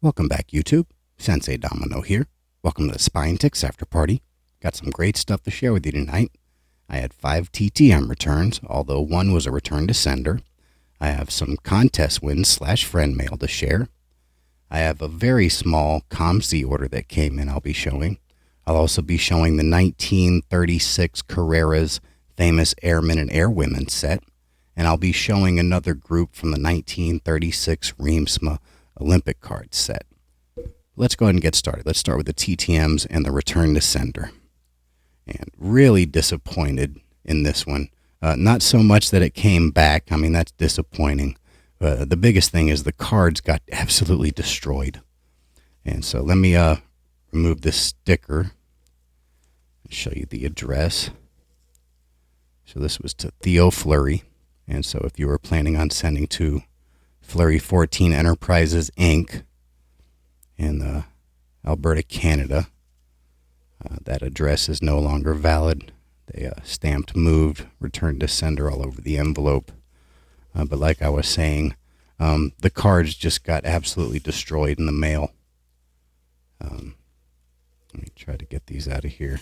Welcome back, YouTube. Sensei Domino here. Welcome to the Spine Ticks After Party. Got some great stuff to share with you tonight. I had 5 TTM returns, although one was a return to sender. I have some contest wins / friend mail to share. I have a very small COMC order that came in I'll be showing. I'll also be showing the 1936 Carrera's famous Airmen and Airwomen set. And I'll be showing another group from the 1936 Reemtsma Olympic card set. Let's go ahead and get started. Let's start with the TTMs and the return to sender. And really disappointed in this one. Not so much that it came back. I mean, that's disappointing. The biggest thing is the cards got absolutely destroyed. And so let me remove this sticker and show you the address. So this was to Theo Fleury. And so if you were planning on sending to Fleury 14 Enterprises, Inc. in Alberta, Canada, that address is no longer valid. They stamped moved, returned to sender all over the envelope. But like I was saying, the cards just got absolutely destroyed in the mail. Let me try to get these out of here.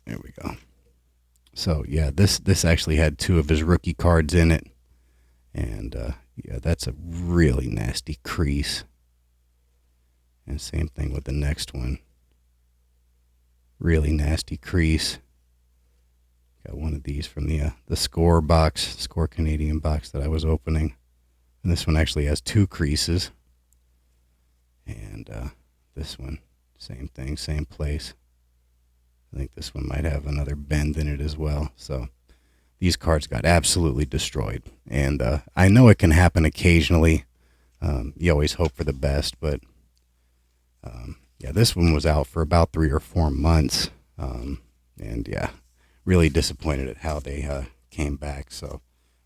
There we go. So yeah, this actually had 2 of his rookie cards in it. And yeah, that's a really nasty crease. And same thing with the next one. Really nasty crease. Got one of these from the Score box, Score Canadian box that I was opening. And this one actually has 2 creases. And this one, same thing, same place. I think this one might have another bend in it as well. So these cards got absolutely destroyed. And I know it can happen occasionally. You always hope for the best. But yeah, this one was out for about 3 or 4 months. And yeah, really disappointed at how they came back. So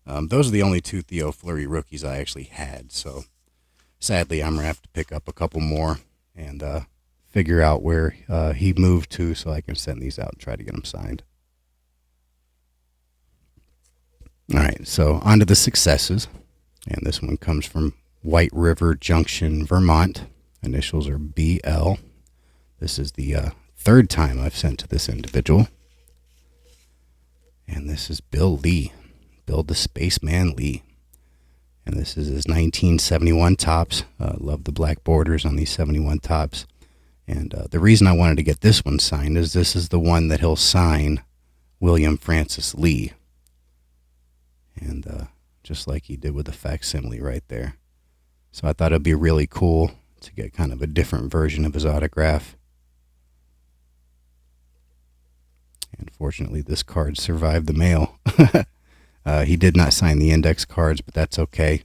those are the only 2 Theo Fleury rookies I actually had. So sadly, I'm going to have to pick up a couple more and figure out where he moved to so I can send these out and try to get them signed. All right, so on to the successes. And this one comes from White River Junction, Vermont. Initials are BL. This is the 3rd time I've sent to this individual. And this is Bill Lee, Bill the Spaceman Lee. And this is his 1971 tops. Love the black borders on these 71 tops. And the reason I wanted to get this one signed is this is the one that he'll sign William Francis Lee. And just like he did with the facsimile right there. So I thought it'd be really cool to get kind of a different version of his autograph. And fortunately, this card survived the mail. He did not sign the index cards, but that's okay.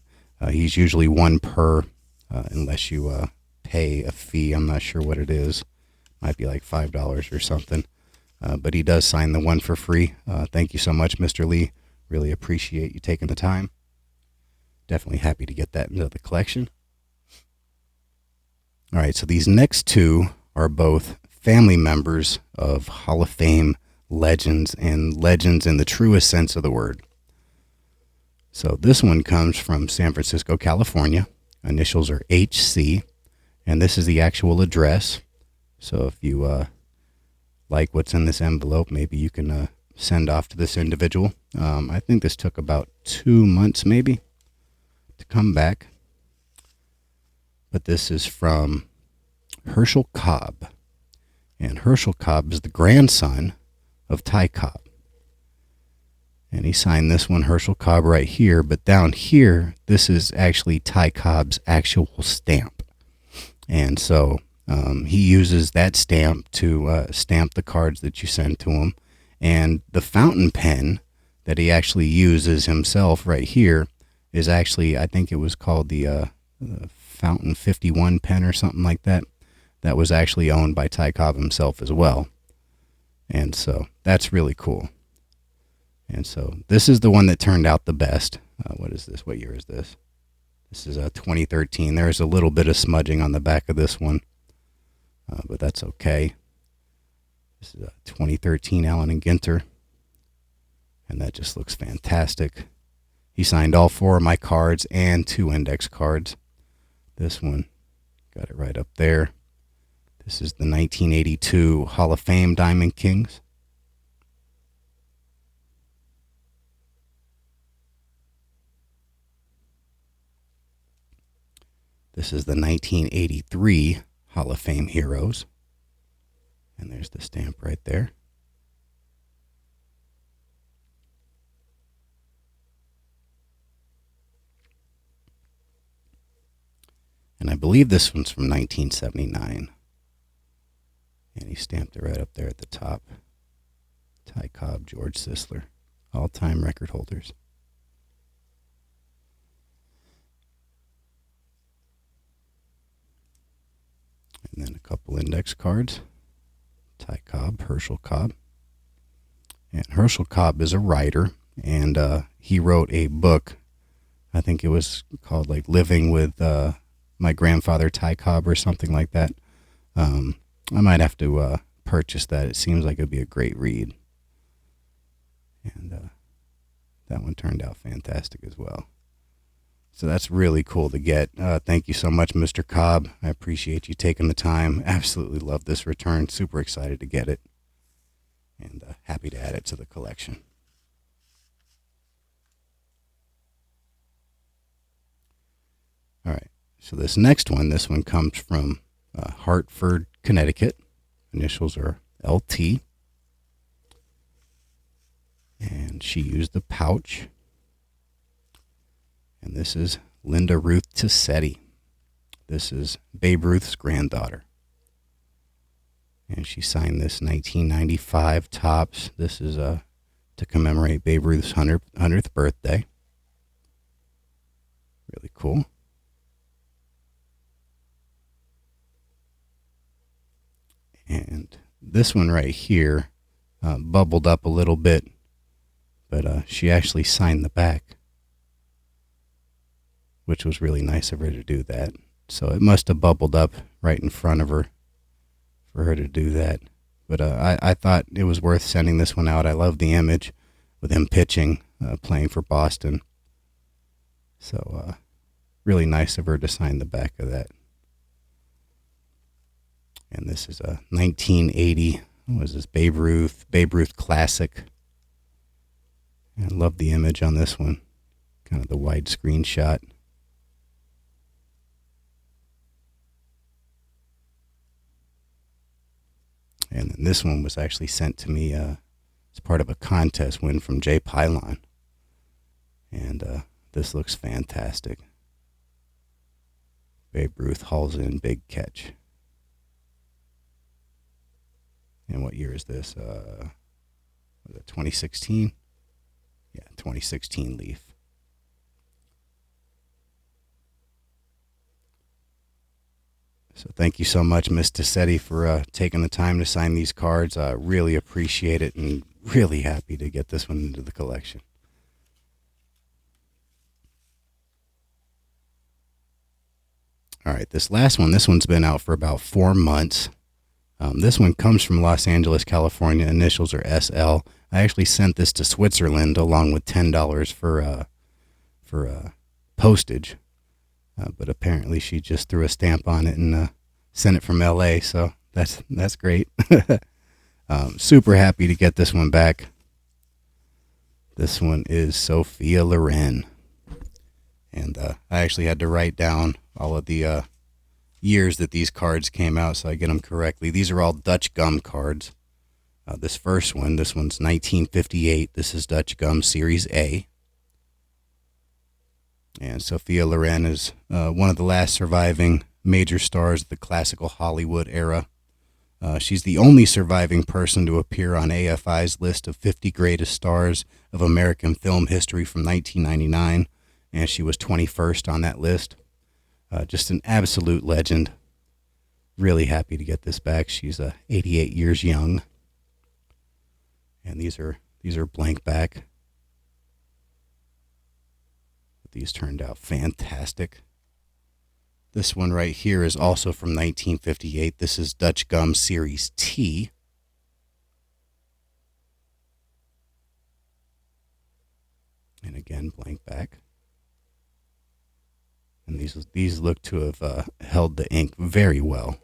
He's usually 1 per, unless you pay a fee. I'm not sure what it is. Might be like $5 or something. But he does sign the 1 for free. Thank you so much, Mr. Lee. Really appreciate you taking the time. Definitely happy to get that into the collection. All right, so these next 2 are both family members of Hall of Fame legends, and legends in the truest sense of the word. So this one comes from San Francisco, California. Initials are HC, and this is the actual address. So if you like what's in this envelope, maybe you can send off to this individual. I think this took about 2 months maybe to come back. But this is from Herschel Cobb. And Herschel Cobb is the grandson of Ty Cobb. And he signed this one, Herschel Cobb, right here. But down here, this is actually Ty Cobb's actual stamp. And so he uses that stamp to stamp the cards that you send to him. And the fountain pen that he actually uses himself right here is actually, I think it was called the Fountain 51 pen or something like that. That was actually owned by Ty Cobb himself as well. And so that's really cool. And so this is the one that turned out the best. What is this? What year is this? This is 2013. There's a little bit of smudging on the back of this one, but that's okay. This is 2013 Allen and Ginter, and that just looks fantastic. He signed all 4 of my cards and 2 index cards. This one, got it right up there. This is the 1982 Hall of Fame Diamond Kings. This is the 1983 Hall of Fame Heroes. And there's the stamp right there. And I believe this one's from 1979. And he stamped it right up there at the top. Ty Cobb, George Sisler, all-time record holders. And then a couple index cards. Ty Cobb, Herschel Cobb. And Herschel Cobb is a writer, and he wrote a book. I think it was called like Living with My Grandfather Ty Cobb or something like that. I might have to purchase that. It seems like it would be a great read. And that one turned out fantastic as well. So that's really cool to get. Thank you so much, Mr. Cobb. I appreciate you taking the time. Absolutely love this return. Super excited to get it. And happy to add it to the collection. All right. So this next one, this one comes from Hartford, Connecticut. Initials are LT. And she used the pouch. And this is Linda Ruth Tissetti. This is Babe Ruth's granddaughter. And she signed this 1995 Topps. This is to commemorate Babe Ruth's 100th birthday. Really cool. And this one right here bubbled up a little bit, but she actually signed the back, which was really nice of her to do that. So it must have bubbled up right in front of her for her to do that. But I thought it was worth sending this one out. I love the image with him pitching, playing for Boston. So really nice of her to sign the back of that. And this is a 1980, what was this, Babe Ruth Classic. I love the image on this one, kind of the widescreen shot. And then this one was actually sent to me as part of a contest win from Jay Pylon. And this looks fantastic. Babe Ruth hauls in big catch. And what year is this? Was it 2016? Yeah, 2016 Leaf. So thank you so much, Ms. Tissetti, for taking the time to sign these cards. Really appreciate it and really happy to get this one into the collection. All right, this last one, this one's been out for about 4 months. This one comes from Los Angeles, California. Initials are SL. I actually sent this to Switzerland along with $10 for postage. But apparently she just threw a stamp on it and sent it from LA, so that's great. Super happy to get this one back. This one is Sophia Loren. And I actually had to write down all of the years that these cards came out so I get them correctly. These are all Dutch gum cards. This first one, this one's 1958. This is Dutch Gum Series A. And Sophia Loren is one of the last surviving major stars of the classical Hollywood era. She's the only surviving person to appear on AFI's list of 50 greatest stars of American film history from 1999, and she was 21st on that list. Just an absolute legend. Really happy to get this back. She's 88 years young. And these are blank back. These turned out fantastic. This one right here is also from 1958. This is Dutch Gum Series T. And again, blank back. And these look to have held the ink very well.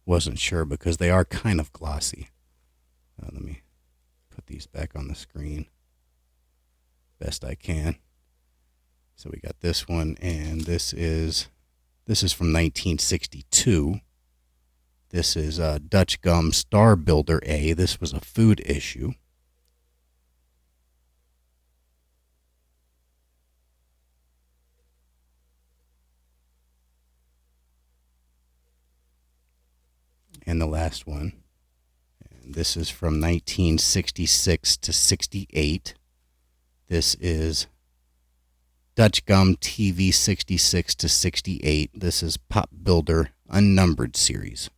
Wasn't sure because they are kind of glossy. Let me put these back on the screen best I can. So we got this one, and this is from 1962. This is Dutch Gum Star Builder A. This was a food issue. And the last one, and this is from 1966 to 68. This is Dutch Gum TV 66 to 68. This is Pop Builder Unnumbered Series.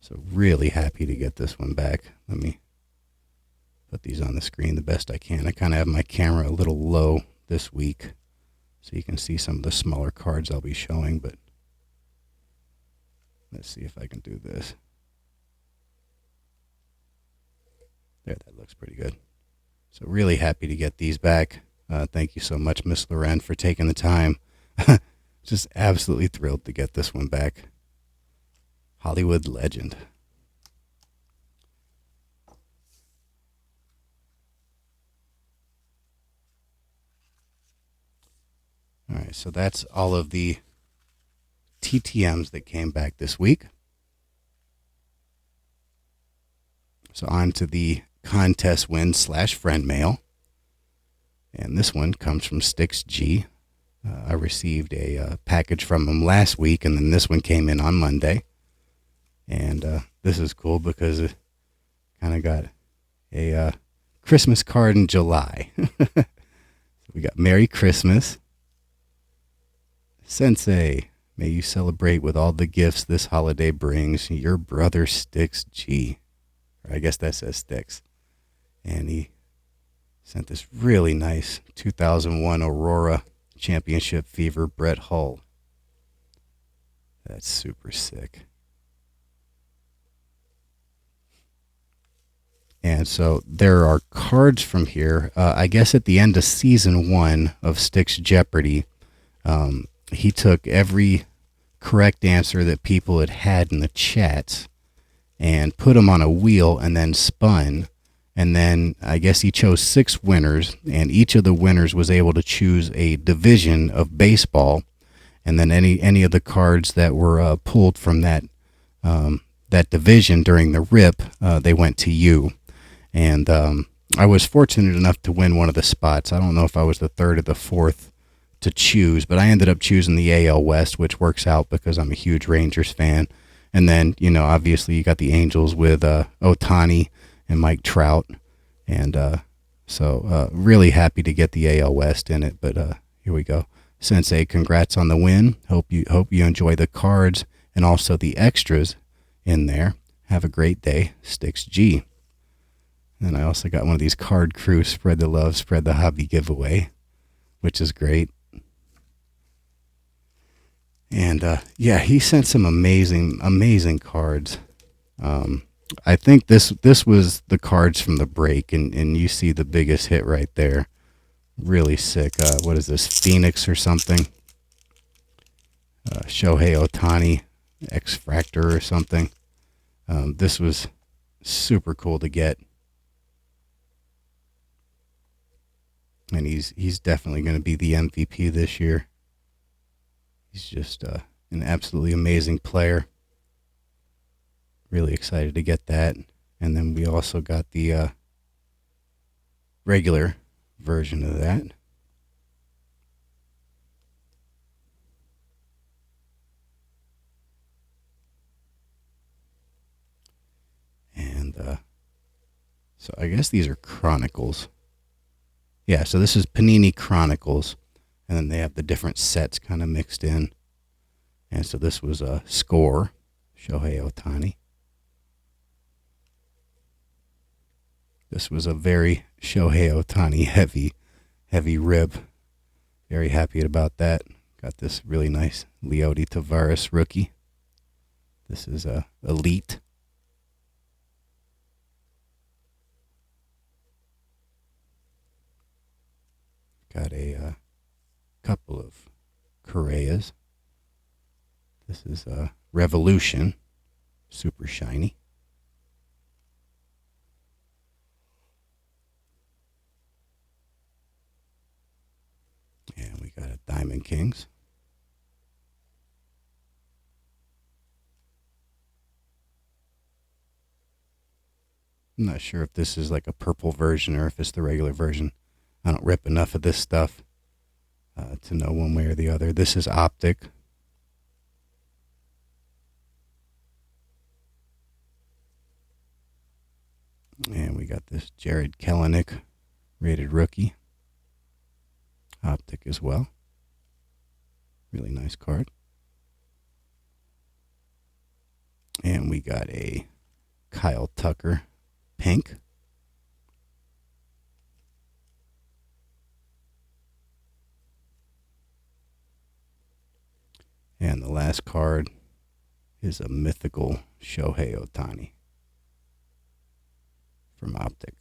So really happy to get this one back. Let me put these on the screen the best I can. I kind of have my camera a little low this week, so you can see some of the smaller cards I'll be showing, but let's see if I can do this. There, that looks pretty good. So really happy to get these back. Thank you so much, Miss Loren, for taking the time. Just absolutely thrilled to get this one back. Hollywood legend. All right, so that's all of the TTMs that came back this week. So on to the contest win / friend mail. And this one comes from Sticks G. I received a package from him last week, and then this one came in on Monday. And this is cool because it kind of got a Christmas card in July. So we got Merry Christmas. Sensei, may you celebrate with all the gifts this holiday brings. Your brother Sticks G. Or I guess that says Sticks. And he sent this really nice 2001 Aurora Championship Fever Brett Hull. That's super sick. And so there are cards from here. I guess at the end of season 1 of Sticks Jeopardy, he took every correct answer that people had in the chats and put them on a wheel and then spun. And then I guess he chose 6 winners, and each of the winners was able to choose a division of baseball. And then any of the cards that were pulled from that division during the rip, they went to you. And I was fortunate enough to win one of the spots. I don't know if I was the 3rd or the 4th to choose, but I ended up choosing the AL West, which works out because I'm a huge Rangers fan. And then, obviously you got the Angels with Ohtani and Mike Trout. And so really happy to get the AL West in it. But here we go. Sensei, congrats on the win. Hope you enjoy the cards and also the extras in there. Have a great day. Sticks G. And I also got one of these Card Crew Spread the Love, Spread the Hobby giveaway, which is great. And yeah, he sent some amazing cards. I think this was the cards from the break, and you see the biggest hit right there. Really sick. What is this, Phoenix or something? Shohei Ohtani, X-Fractor or something. This was super cool to get. And he's definitely going to be the MVP this year. He's just an absolutely amazing player. Really excited to get that. And then we also got the regular version of that. And so I guess these are Chronicles. Yeah, so this is Panini Chronicles, and then they have the different sets kind of mixed in. And so this was a Score, Shohei Ohtani. This was a very Shohei Ohtani heavy rib. Very happy about that. Got this really nice Leody Tavares rookie. This is Elite. Got a couple of Correas. This is Revolution, super shiny. And we got a Diamond Kings. I'm not sure if this is like a purple version or if it's the regular version. I don't rip enough of this stuff to know one way or the other. This is Optic. And we got this Jared Kelenic rated rookie. Optic as well. Really nice card. And we got a Kyle Tucker pink. And the last card is a mythical Shohei Ohtani from Optic.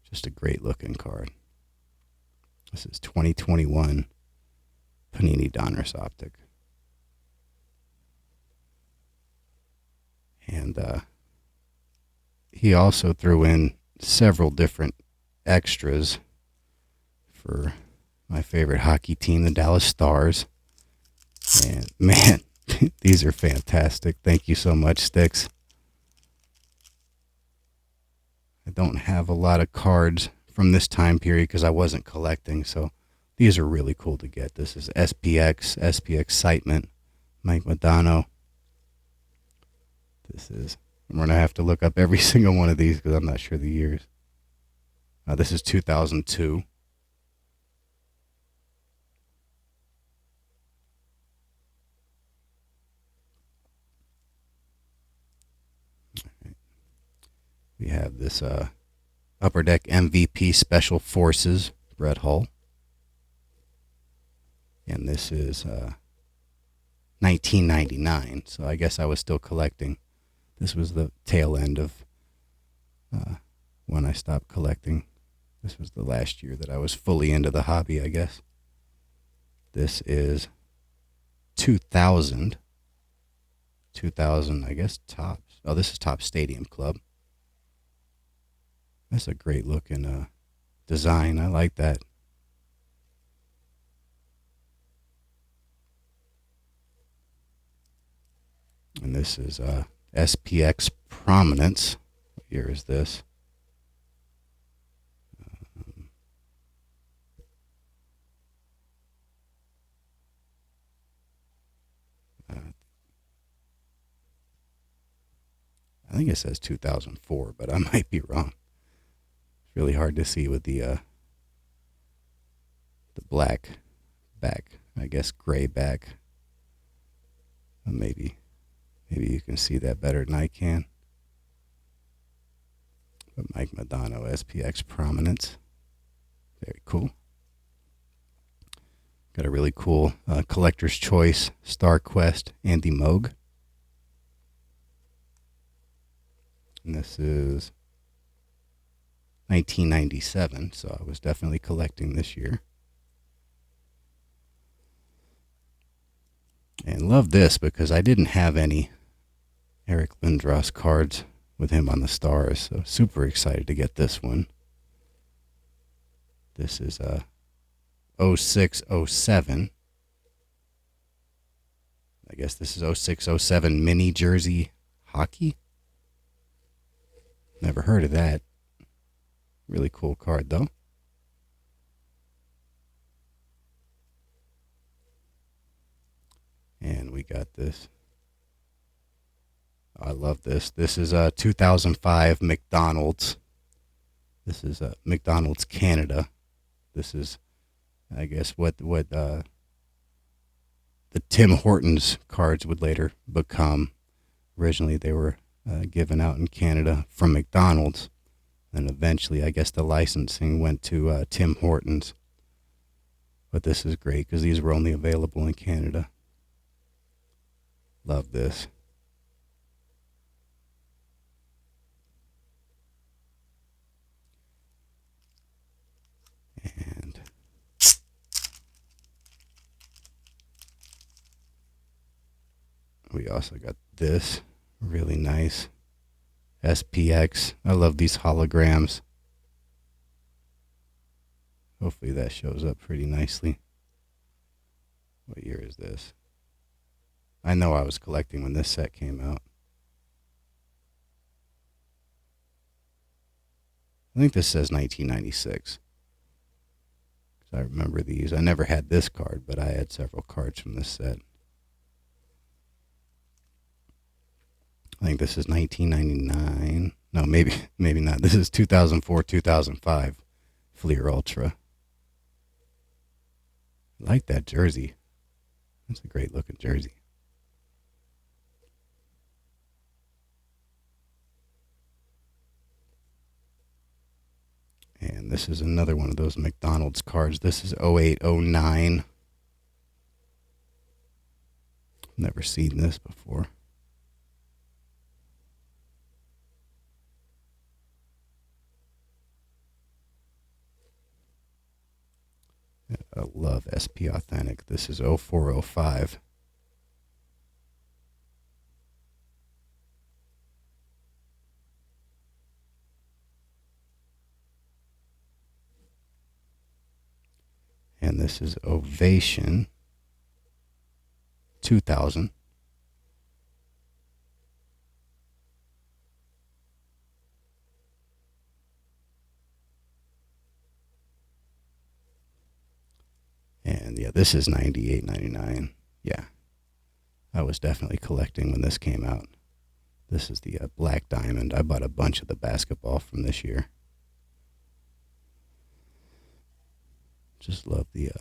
Just a great looking card. This is 2021 Panini Donruss Optic. And he also threw in several different extras for my favorite hockey team, the Dallas Stars. And man, these are fantastic. Thank you so much, Sticks. I don't have a lot of cards from this time period because I wasn't collecting, so these are really cool to get. This is SPX Excitement, Mike Modano. I'm going to have to look up every single one of these because I'm not sure the years. This is 2002. We have this Upper Deck MVP Special Forces, Brett Hull. And this is 1999, so I guess I was still collecting. This was the tail end of when I stopped collecting. This was the last year that I was fully into the hobby, I guess. This is 2000. 2000, I guess, Topps. Oh, this is Topps Stadium Club. That's a great looking design. I like that. And this is SPX Prominence. What year is this? I think it says 2004, but I might be wrong. It's really hard to see with the black back. I guess gray back. Maybe you can see that better than I can. But Mike Modano, SPX Prominence. Very cool. Got a really cool Collector's Choice Star Quest Andy Moog. And this is 1997, so I was definitely collecting this year. And love this because I didn't have any Eric Lindros cards with him on the Stars, so super excited to get this one. This is 06-07. I guess this is 06-07 mini jersey hockey. Never heard of that. Really cool card, though. And we got this. I love this. This is 2005 McDonald's. This is McDonald's Canada. This is, I guess, what the Tim Hortons cards would later become. Originally, they were given out in Canada from McDonald's. And eventually, I guess the licensing went to Tim Hortons. But this is great because these were only available in Canada. Love this. And we also got this really nice SPX. I love these holograms. Hopefully that shows up pretty nicely. What year is this? I know I was collecting when this set came out. I think this says 1996. I remember these. I never had this card, but I had several cards from this set. I think this is 1999. No, maybe not. This is 2004, 2005 Fleer Ultra. I like that jersey. That's a great looking jersey. And this is another one of those McDonald's cards. This is 0809. Never seen this before. I love SP Authentic. This is 0405. And this is Ovation 2000. And yeah, this is 98, 99. Yeah, I was definitely collecting when this came out. This is the Black Diamond. I bought a bunch of the basketball from this year. Just love the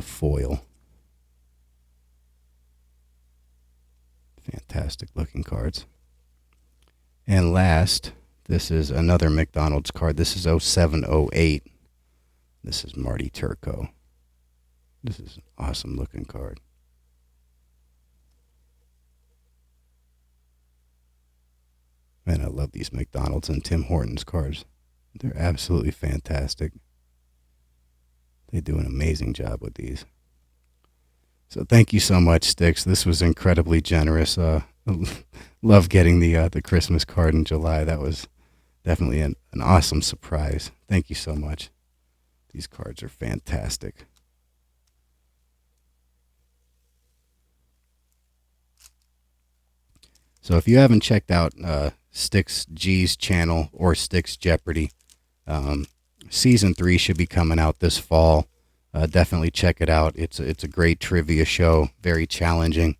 foil. Fantastic looking cards. And last, this is another McDonald's card. This is 0708. This is Marty Turco. This is an awesome looking card. Man, I love these McDonald's and Tim Hortons cards. They're absolutely fantastic. They do an amazing job with these. So thank you so much, Sticks. This was incredibly generous. Love getting the Christmas card in July. That was definitely an awesome surprise. Thank you so much. These cards are fantastic. So if you haven't checked out Sticks G's channel or Sticks Jeopardy, Season 3 should be coming out this fall. Definitely check it out. It's a great trivia show, very challenging.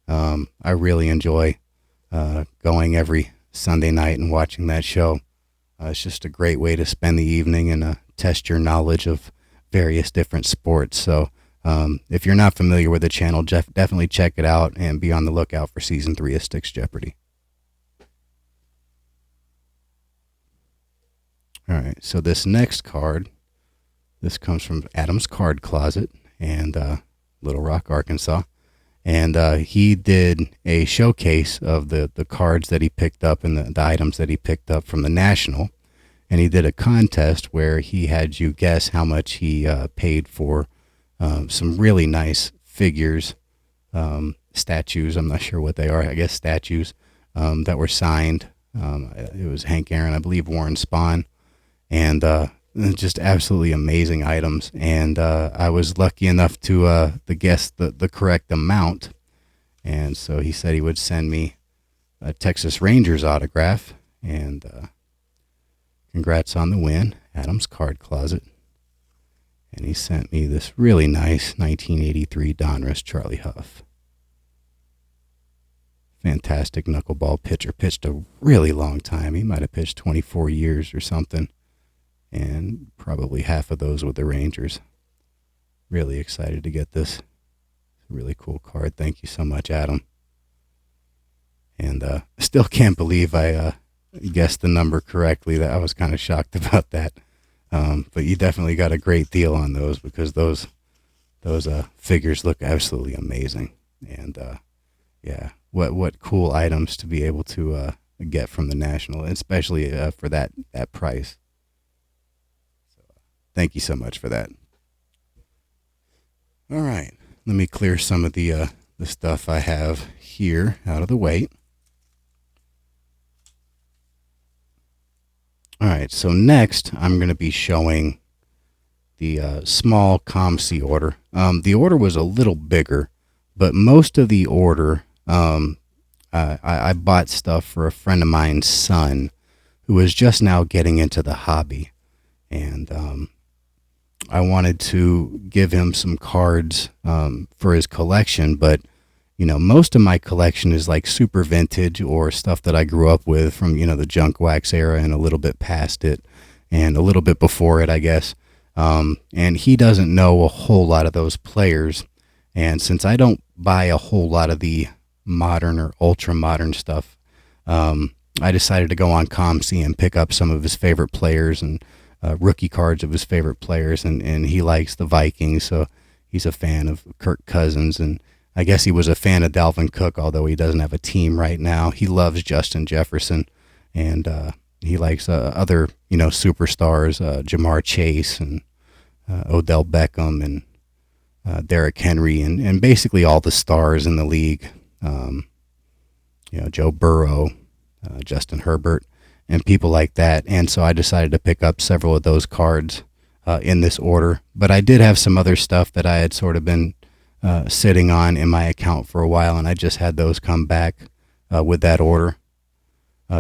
I really enjoy going every Sunday night and watching that show. It's just a great way to spend the evening and test your knowledge of various different sports. So if you're not familiar with the channel, definitely check it out and be on the lookout for Season 3 of Sticks Jeopardy. All right, so this next card, this comes from Adam's Card Closet in Little Rock, Arkansas. And he did a showcase of the cards that he picked up and the items that he picked up from the National. And he did a contest where he had you guess how much he paid for some really nice figures, statues. I'm not sure what they are. I guess statues that were signed. It was Hank Aaron, I believe Warren Spahn. And just absolutely amazing items. And I was lucky enough to guess the correct amount. And so he said he would send me a Texas Rangers autograph. And congrats on the win, Adam's Card Closet. And he sent me this really nice 1983 Donruss Charlie Huff. Fantastic knuckleball pitcher. Pitched a really long time. He might have pitched 24 years or something. And probably half of those with the Rangers. Really excited to get this. Really cool card. Thank you so much, Adam. And still can't believe I guessed the number correctly. I was kind of shocked about that. But you definitely got a great deal on those because those Those figures look absolutely amazing, and yeah, what cool items to be able to get from the National, especially for that price. Thank you so much for that. All right, let me clear some of the stuff I have here out of the way. All right, so next I'm going to be showing the small COMC order. The order was a little bigger, but most of the order, I bought stuff for a friend of mine's son who was just now getting into the hobby. And I wanted to give him some cards for his collection, but most of my collection is like super vintage or stuff that I grew up with from, the junk wax era and a little bit past it and a little bit before it, I guess. And he doesn't know a whole lot of those players. And since I don't buy a whole lot of the modern or ultra modern stuff, I decided to go on COMC and pick up some of his favorite players and rookie cards of his favorite players. And he likes the Vikings, so he's a fan of Kirk Cousins. And I guess he was a fan of Dalvin Cook, although he doesn't have a team right now. He loves Justin Jefferson, and he likes other, superstars, Jamar Chase and Odell Beckham and Derrick Henry and basically all the stars in the league. Joe Burrow, Justin Herbert, and people like that. And so I decided to pick up several of those cards in this order. But I did have some other stuff that I had sort of been sitting on in my account for a while, and I just had those come back with that order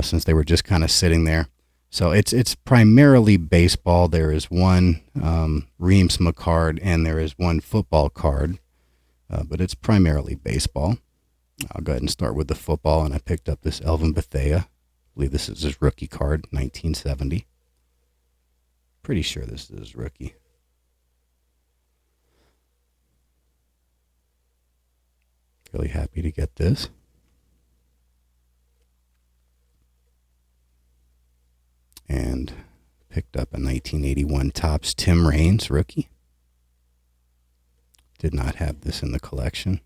since they were just kind of sitting there. So it's primarily baseball. There is one Reemtsma card and there is one football card, but it's primarily baseball. I'll go ahead and start with the football, and I picked up this Elvin Bethea. I believe this is his rookie card, 1970. Pretty sure this is his rookie. Really happy to get this. And picked up a 1981 Topps Tim Raines rookie. Did not have this in the collection.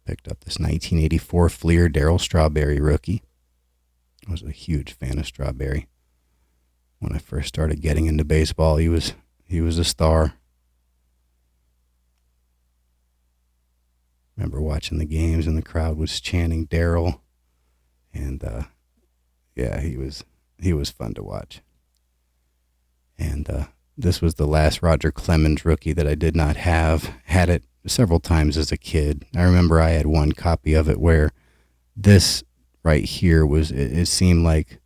Picked up this 1984 Fleer Darryl Strawberry rookie. I was a huge fan of Strawberry. When I first started getting into baseball, he was a star. Remember watching the games and the crowd was chanting Darryl, and yeah, he was fun to watch. And this was the last Roger Clemens rookie that I did not have. Had it several times as a kid. I remember I had one copy of it where this right here was, it seemed like,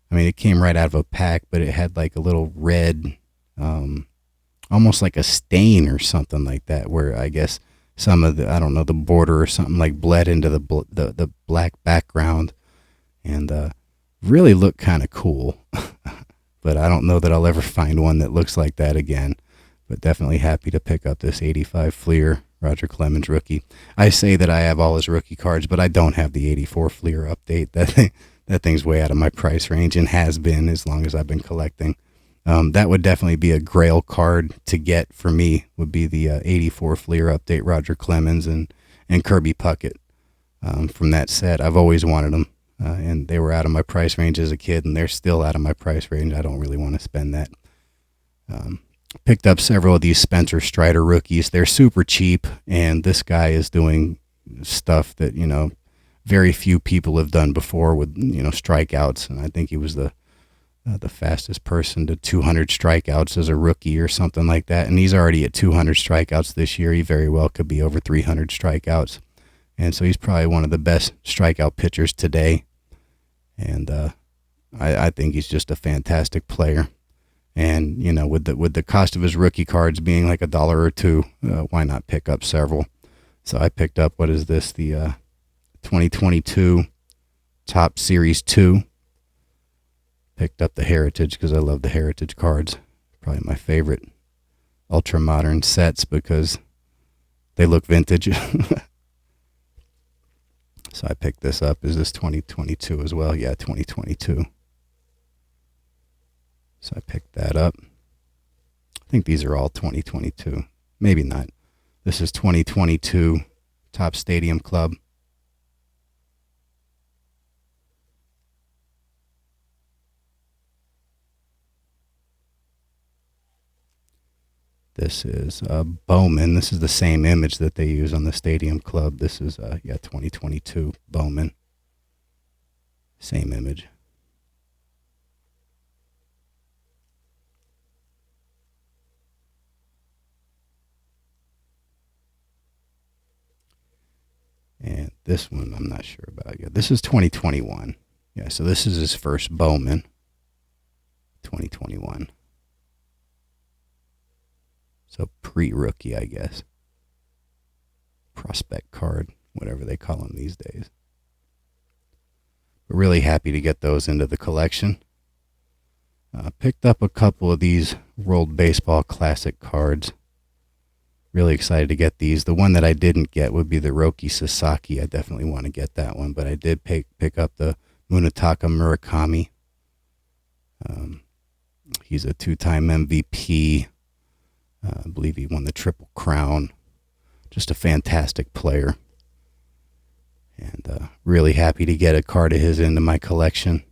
I mean, it came right out of a pack, but it had like a little red, almost like a stain or something like that, where I guess some of the, I don't know, the border or something like bled into the black background, and really looked kind of cool. But I don't know that I'll ever find one that looks like that again. But definitely happy to pick up this 85 Fleer Roger Clemens rookie. I say that I have all his rookie cards, but I don't have the 84 Fleer update. That thing's way out of my price range and has been as long as I've been collecting. That would definitely be a grail card to get for me, would be the 84 Fleer update Roger Clemens and Kirby Puckett from that set. I've always wanted them, and they were out of my price range as a kid, and they're still out of my price range. I don't really want to spend that. Picked up several of these Spencer Strider rookies. They're super cheap, and this guy is doing stuff that, very few people have done before with, strikeouts. And I think he was the fastest person to 200 strikeouts as a rookie or something like that. And he's already at 200 strikeouts this year. He very well could be over 300 strikeouts. And so he's probably one of the best strikeout pitchers today. And I think he's just a fantastic player. And, with the cost of his rookie cards being like $1 or $2, why not pick up several? So I picked up, what is this, the 2022 Topps Series 2. Picked up the Heritage because I love the Heritage cards. Probably my favorite ultra-modern sets because they look vintage. So So I picked this up. Is this 2022 as well? Yeah, 2022. So I picked that up. I think these are all 2022. Maybe not. This is 2022 Top Stadium Club. This is Bowman. This is the same image that they use on the Stadium Club. This is, 2022 Bowman. Same image. And this one, I'm not sure about yet. This is 2021. Yeah, so this is his first Bowman. 2021. So pre-rookie, I guess. Prospect card, whatever they call them these days. We're really happy to get those into the collection. Picked up a couple of these World Baseball Classic cards. Really excited to get these. The one that I didn't get would be the Roki Sasaki. I definitely want to get that one, but I did pick up the Munetaka Murakami. He's a two-time MVP. I believe he won the Triple Crown. Just a fantastic player. And really happy to get a card of his into my collection.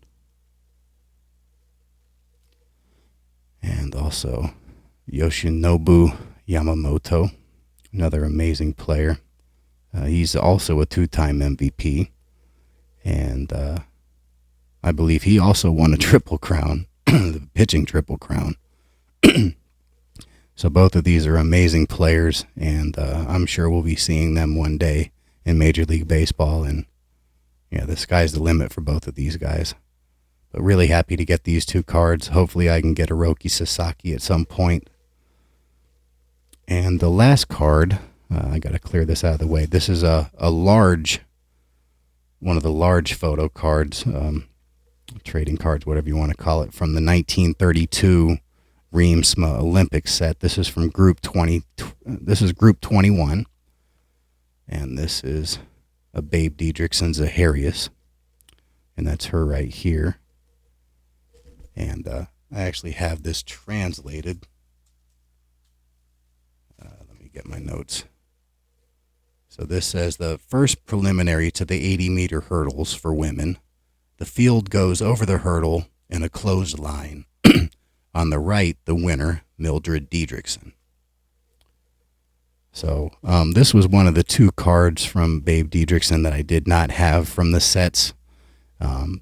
And also Yoshinobu Yamamoto, another amazing player. He's also a two-time MVP. And I believe he also won a Triple Crown, the pitching Triple Crown. So both of these are amazing players, and I'm sure we'll be seeing them one day in Major League Baseball. And yeah, the sky's the limit for both of these guys. But really happy to get these two cards. Hopefully I can get a Roki Sasaki at some point. And the last card, I got to clear this out of the way. This is a large, one of the large photo cards, trading cards, whatever you want to call it, from the 1932 Reemtsma Olympic set. This is from Group 20. This is Group 21, and this is a Babe Didrikson Zaharias, and that's her right here. And I actually have this translated. Let me get my notes. So this says the first preliminary to the 80-meter hurdles for women. The field goes over the hurdle in a closed line. On the right, the winner, Mildred Didrikson. So this was one of the two cards from Babe Didrikson that I did not have from the sets.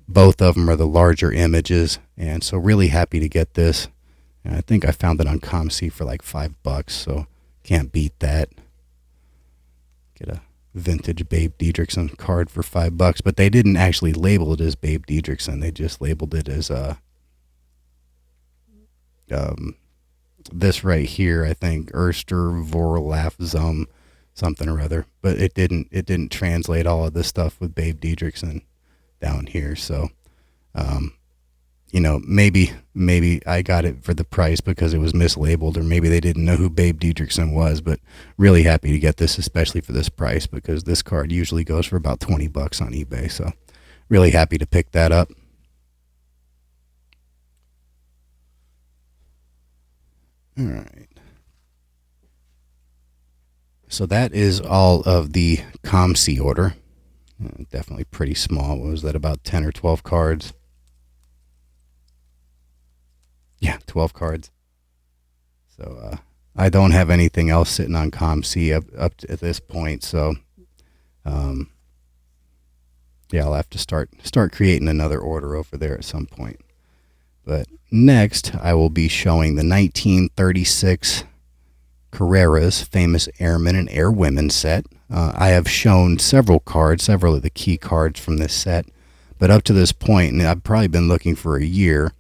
Both of them are the larger images, and so really happy to get this. And I think I found it on COMC for like $5, so can't beat that. Get a vintage Babe Didrikson card for $5, but they didn't actually label it as Babe Didrikson. They just labeled it as this right here, I think, Erster Vorlaf Zum something or other, but it didn't translate all of this stuff with Babe Didrikson down here. So maybe I got it for the price because it was mislabeled, or maybe they didn't know who Babe Didrikson was. But really happy to get this, especially for this price, because this card usually goes for about $20 on eBay. So really happy to pick that up. All right. So that is all of the COMC order. Definitely pretty small. What was that, about 10 or 12 cards? Yeah, 12 cards. So I don't have anything else sitting on COMC up to, at this point. So yeah, I'll have to start creating another order over there at some point. But next, I will be showing the 1936 Carrera's famous Airmen and Airwomen set. I have shown several of the key cards from this set, but up to this point, and I've probably been looking for a year,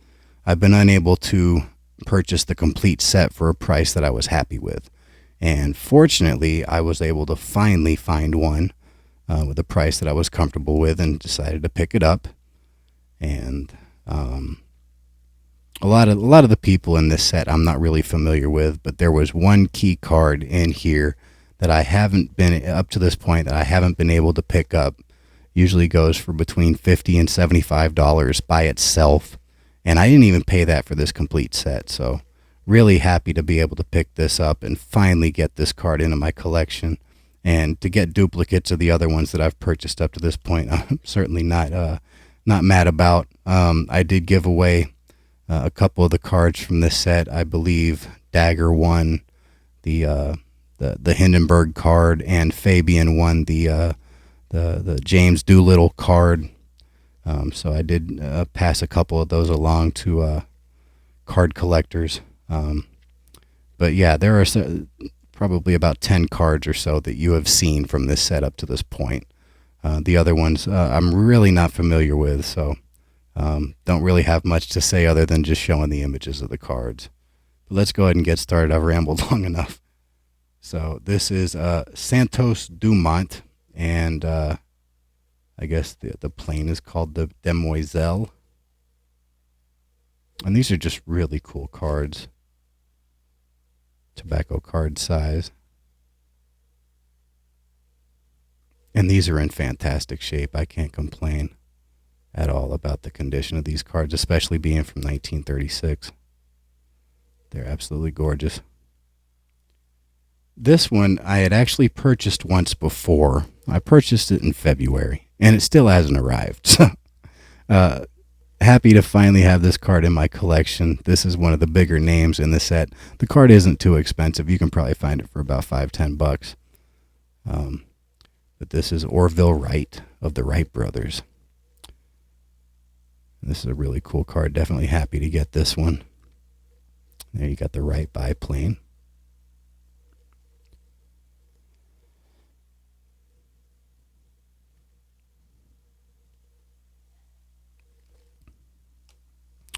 I've been unable to purchase the complete set for a price that I was happy with. And fortunately, I was able to finally find one with a price that I was comfortable with, and decided to pick it up. And a lot of the people in this set I'm not really familiar with, but there was one key card in here that I haven't been, up to this point, that I haven't been able to pick up. Usually goes for between $50 and $75 by itself. And I didn't even pay that for this complete set. So really happy to be able to pick this up and finally get this card into my collection. And to get duplicates of the other ones that I've purchased up to this point, I'm certainly not mad about. I did give away a couple of the cards from this set. I believe Dagger won the Hindenburg card, and Fabian won the James Doolittle card. So I did pass a couple of those along to card collectors. But yeah, there are probably about 10 cards or so that you have seen from this set up to this point. The other ones I'm really not familiar with, so don't really have much to say other than just showing the images of the cards. But let's go ahead and get started. I've rambled long enough. So this is Santos Dumont, and I guess the plane is called the Demoiselle. And these are just really cool cards. Tobacco card size. And these are in fantastic shape. I can't complain at all about the condition of these cards, especially being from 1936. They're absolutely gorgeous. This one I had actually purchased once before. I purchased it in February, and it still hasn't arrived. So happy to finally have this card in my collection. This is one of the bigger names in the set. The card isn't too expensive. You can probably find it for about $5-10. But this is Orville Wright of the Wright brothers. This is a really cool card. Definitely happy to get this one. There you got the Wright biplane.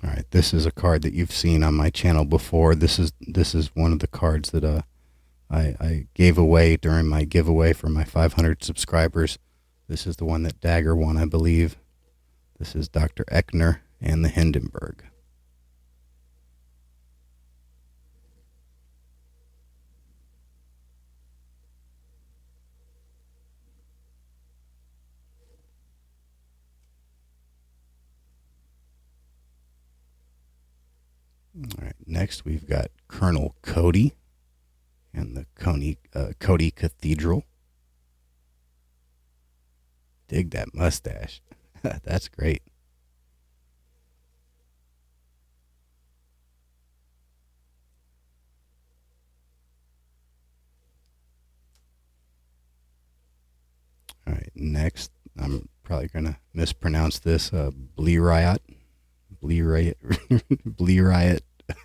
All right, this is a card that you've seen on my channel before. This is one of the cards that I gave away during my giveaway for my 500 subscribers. This is the one that Dagger won, I believe. This is Dr. Eckner and the Hindenburg. All right, next we've got Colonel Cody and the Cody Cathedral. Dig that mustache. That's great. All right, next, I'm probably going to mispronounce this, Blee Riot. Blee Riot.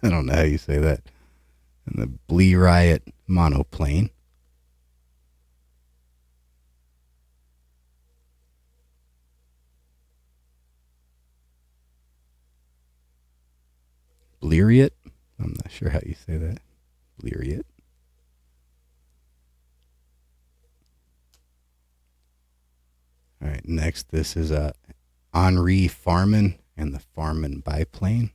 I don't know how you say that. And the Blee Riot monoplane. Bleriot? I'm not sure how you say that. Bleriot. All right, next this is Henri Farman and the Farman biplane.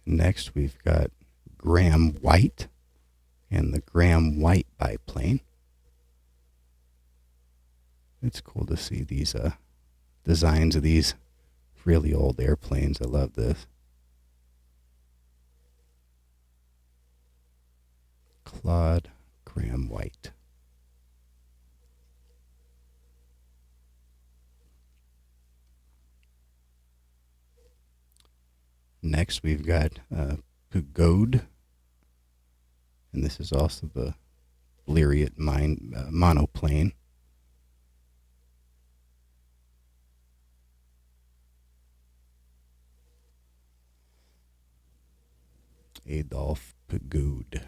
Next we've got Graham White and the Graham White biplane. It's cool to see these designs of these really old airplanes. I love this. Claude Graham White. Next we've got Pugode, and this is also the Bleriot monoplane. Adolphe Pugode.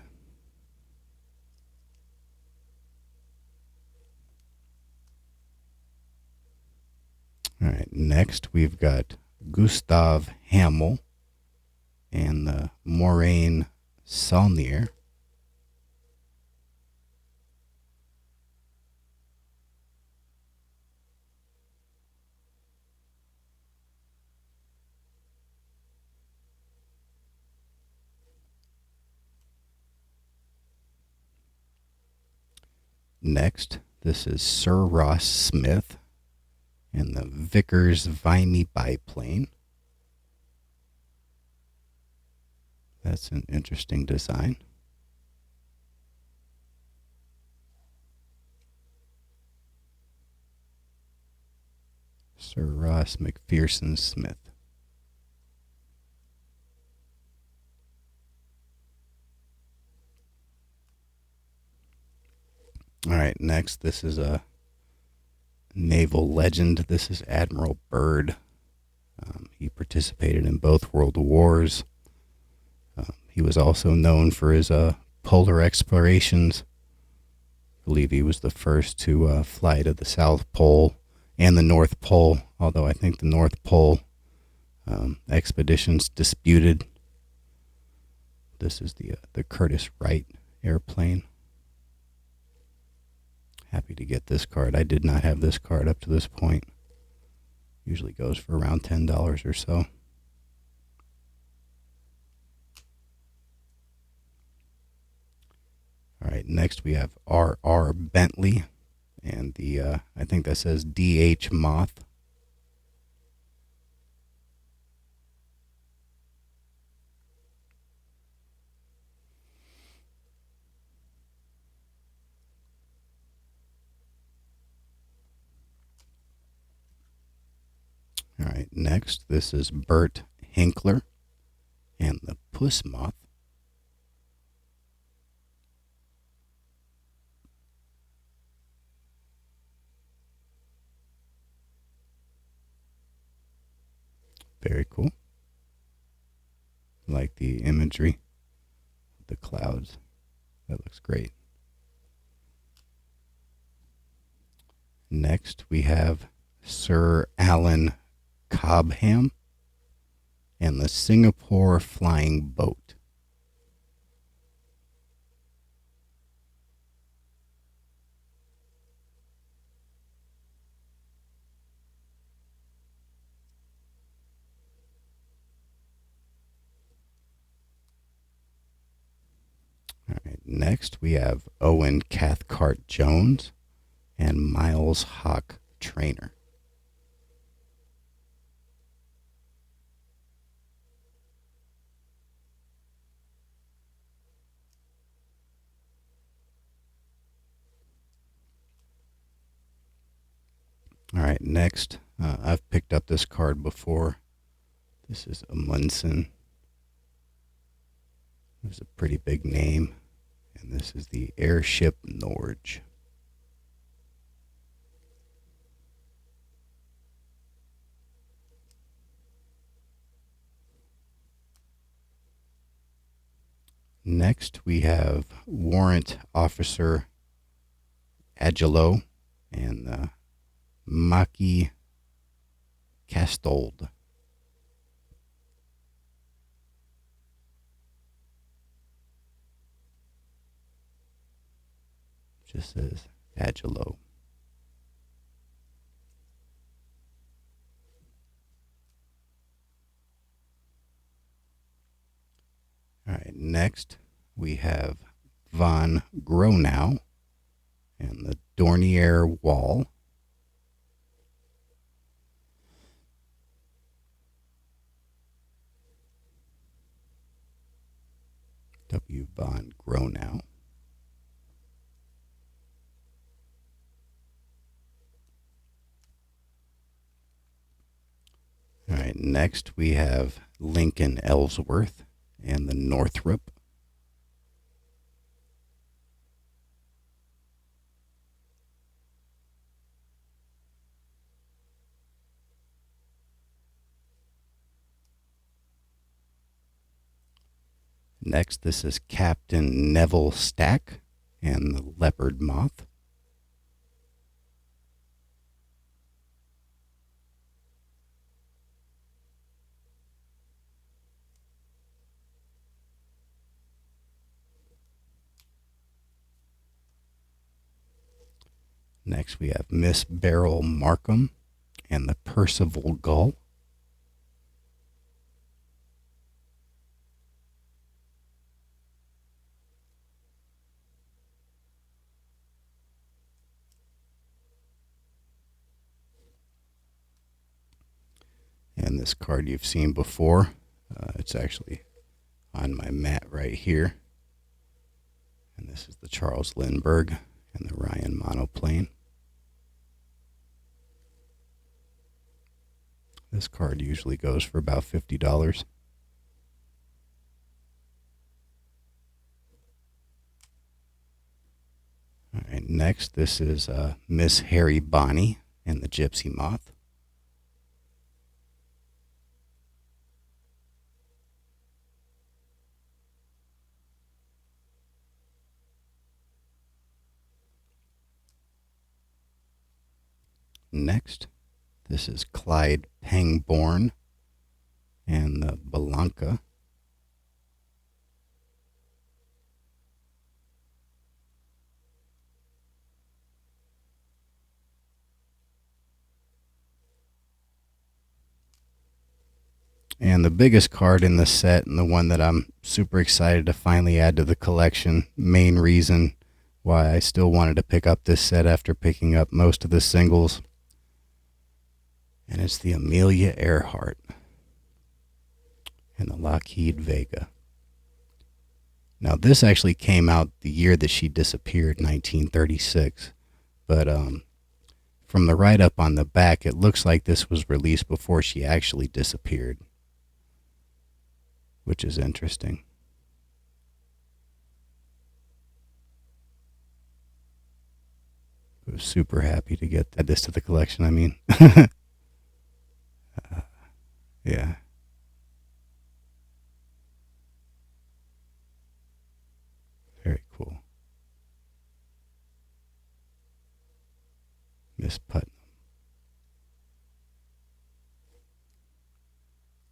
All right, next we've got Gustave Hamel and the Moraine Saulnier. Next, this is Sir Ross Smith and the Vickers Vimy biplane. That's an interesting design. Sir Ross McPherson Smith. All right, next, this is a naval legend. This is Admiral Byrd. He participated in both World Wars. He was also known for his polar explorations. I believe he was the first to fly to the South Pole and the North Pole, although I think the North Pole expeditions disputed. This is the Curtiss Wright airplane. Happy to get this card. I did not have this card up to this point. Usually goes for around $10 or so. All right, next we have R.R. Bentley and the, I think that says D.H. Moth. All right, next, this is Bert Hinkler and the Puss Moth. Very cool. Like the imagery, the clouds. That looks great. Next, we have Sir Alan Cobham and the Singapore Flying Boat. All right, next we have Owen Cathcart Jones and Miles Hawk Trainer. All right, next, I've picked up this card before. This is Amundsen. It was a pretty big name. And this is the Airship Norge. Next, we have Warrant Officer Agelo and Maki Castold. Just says Agelo. All right, next we have von Gronau and the Dornier Wall. W. von Gronau. All right, next we have Lincoln Ellsworth and the Northrop. Next, this is Captain Neville Stack and the Leopard Moth. Next, we have Miss Beryl Markham and the Percival Gull. And this card you've seen before. It's actually on my mat right here. And this is the Charles Lindbergh and the Ryan monoplane. This card usually goes for about $50. All right, next, this is Miss Harry Bonnie and the Gypsy Moth. Next, this is Clyde Pangborn and the Belanca. And the biggest card in the set, and the one that I'm super excited to finally add to the collection, main reason why I still wanted to pick up this set after picking up most of the singles, and it's the Amelia Earhart and the Lockheed Vega. Now, this actually came out the year that she disappeared, 1936, but from the write-up on the back, it looks like this was released before she actually disappeared, which is interesting. I was super happy to get this to the collection, I mean. Yeah. Very cool. Miss Putnam.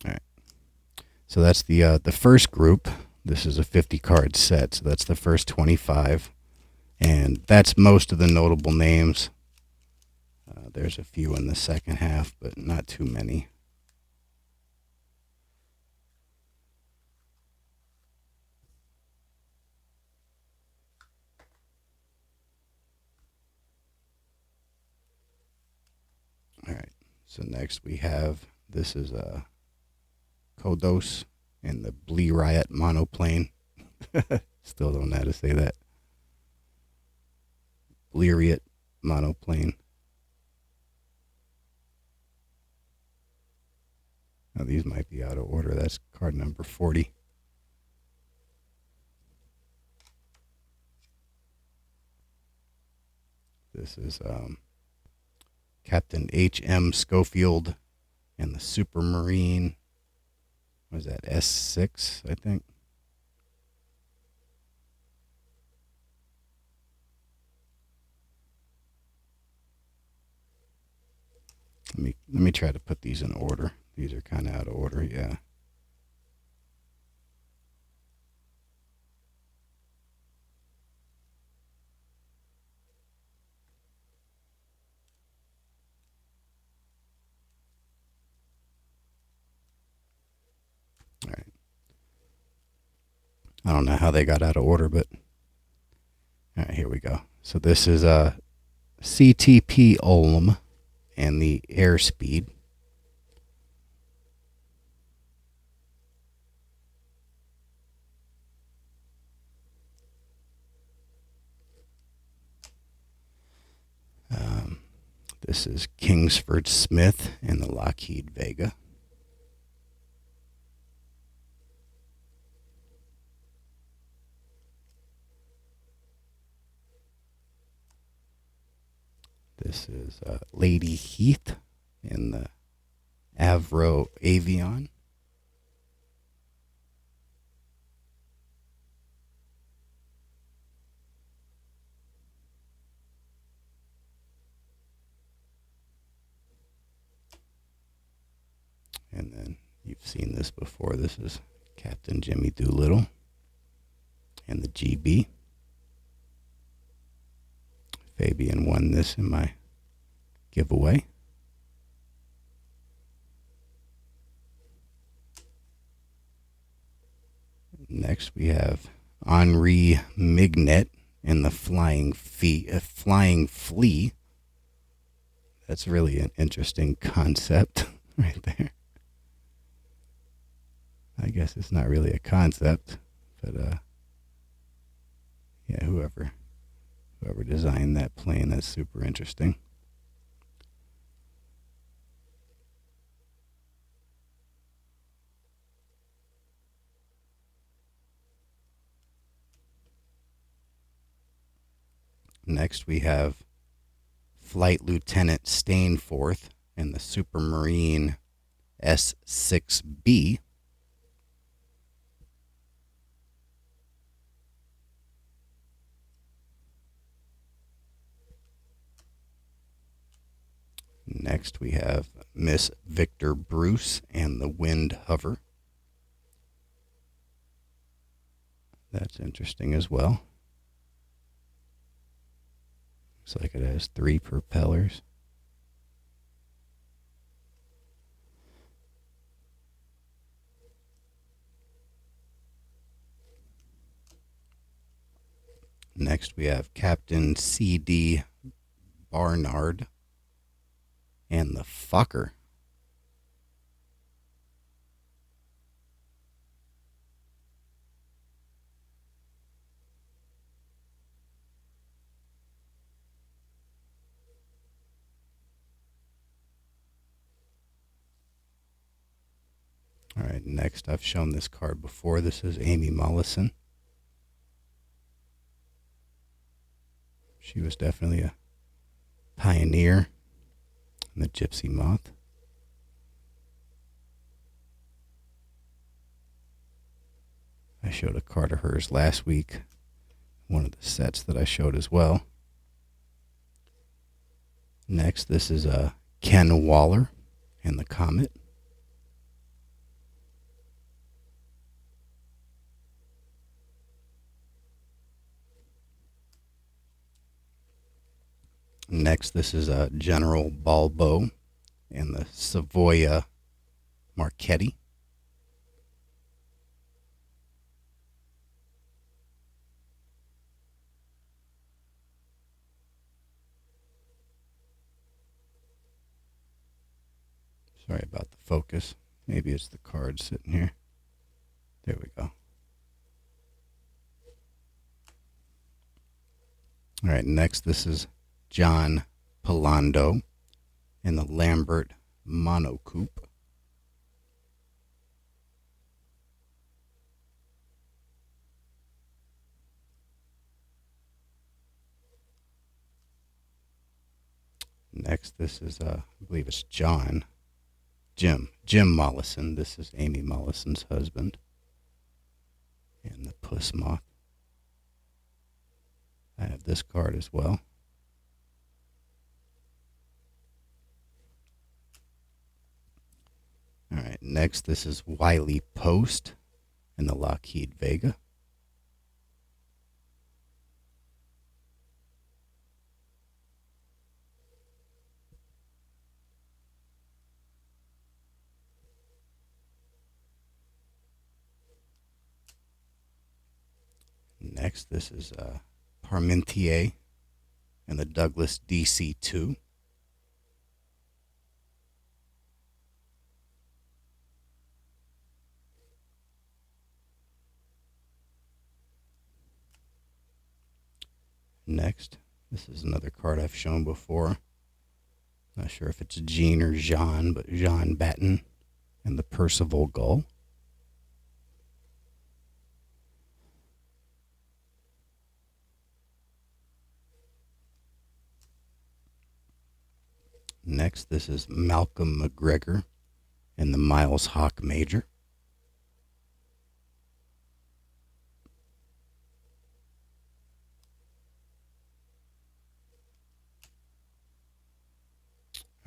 All right. So that's the first group. This is a 50 card set, so that's the first 25. And that's most of the notable names. There's a few in the second half, but not too many. All right, so next we have, this is Kodos and the Blee Riot monoplane. Still don't know how to say that. Blee Riot monoplane. Now these might be out of order. That's card number 40. This is Captain H.M. Schofield and the Supermarine. What is that? S6, I think. Let me try to put these in order. These are kind of out of order, yeah. All right. I don't know how they got out of order, but all right, here we go. So this is a CTP Ulm and the Airspeed. This is Kingsford Smith and the Lockheed Vega. This is Lady Heath in the Avro Avion. And then you've seen this before. This is Captain Jimmy Doolittle and the GB. Fabian won this in my giveaway. Next we have Henri Mignet and the Flying Flea. That's really an interesting concept right there. I guess it's not really a concept, but yeah, whoever designed that plane, that's super interesting. Next, we have Flight Lieutenant Stainforth in the Supermarine S6B. Next, we have Miss Victor Bruce and the Wind Hover. That's interesting as well. Looks like it has 3 propellers. Next, we have Captain C.D. Barnard and the Fokker. All right, next, I've shown this card before. This is Amy Mollison. She was definitely a pioneer in the Gypsy Moth. I showed a card of hers last week, one of the sets that I showed as well. Next, this is Ken Waller and the Comet. Next, this is General Balbo and the Savoia Marchetti. Sorry about the focus. Maybe it's the card sitting here. There we go. All right, next, this is John Polando and the Lambert Monocoupe. Next, this is, I believe it's Jim Mollison. This is Amy Mollison's husband. And the Puss Moth. I have this card as well. All right, next, this is Wiley Post and the Lockheed Vega. Next, this is Parmentier and the Douglas DC-2. Next, this is another card I've shown before. Not sure if it's Jean or Jean, but Jean Batten and the Percival Gull. Next, this is Malcolm McGregor and the Miles Hawk Major.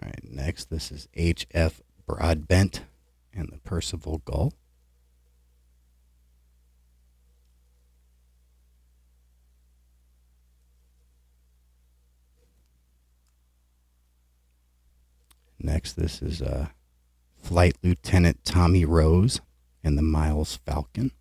All right, next, this is H.F. Broadbent and the Percival Gull. Next, this is Flight Lieutenant Tommy Rose and the Miles Falcon.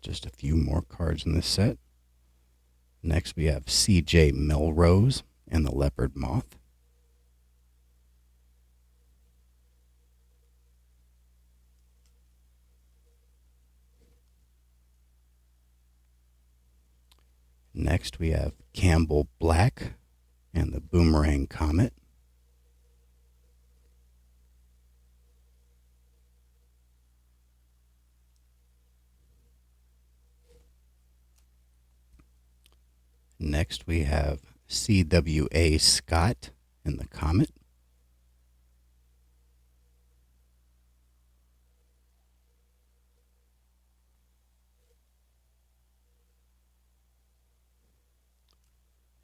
just a few more cards in this set. Next, we have C.J. Melrose and the Leopard Moth. Next, we have Campbell Black and the Boomerang Comet. Next, we have C.W.A. Scott and the Comet.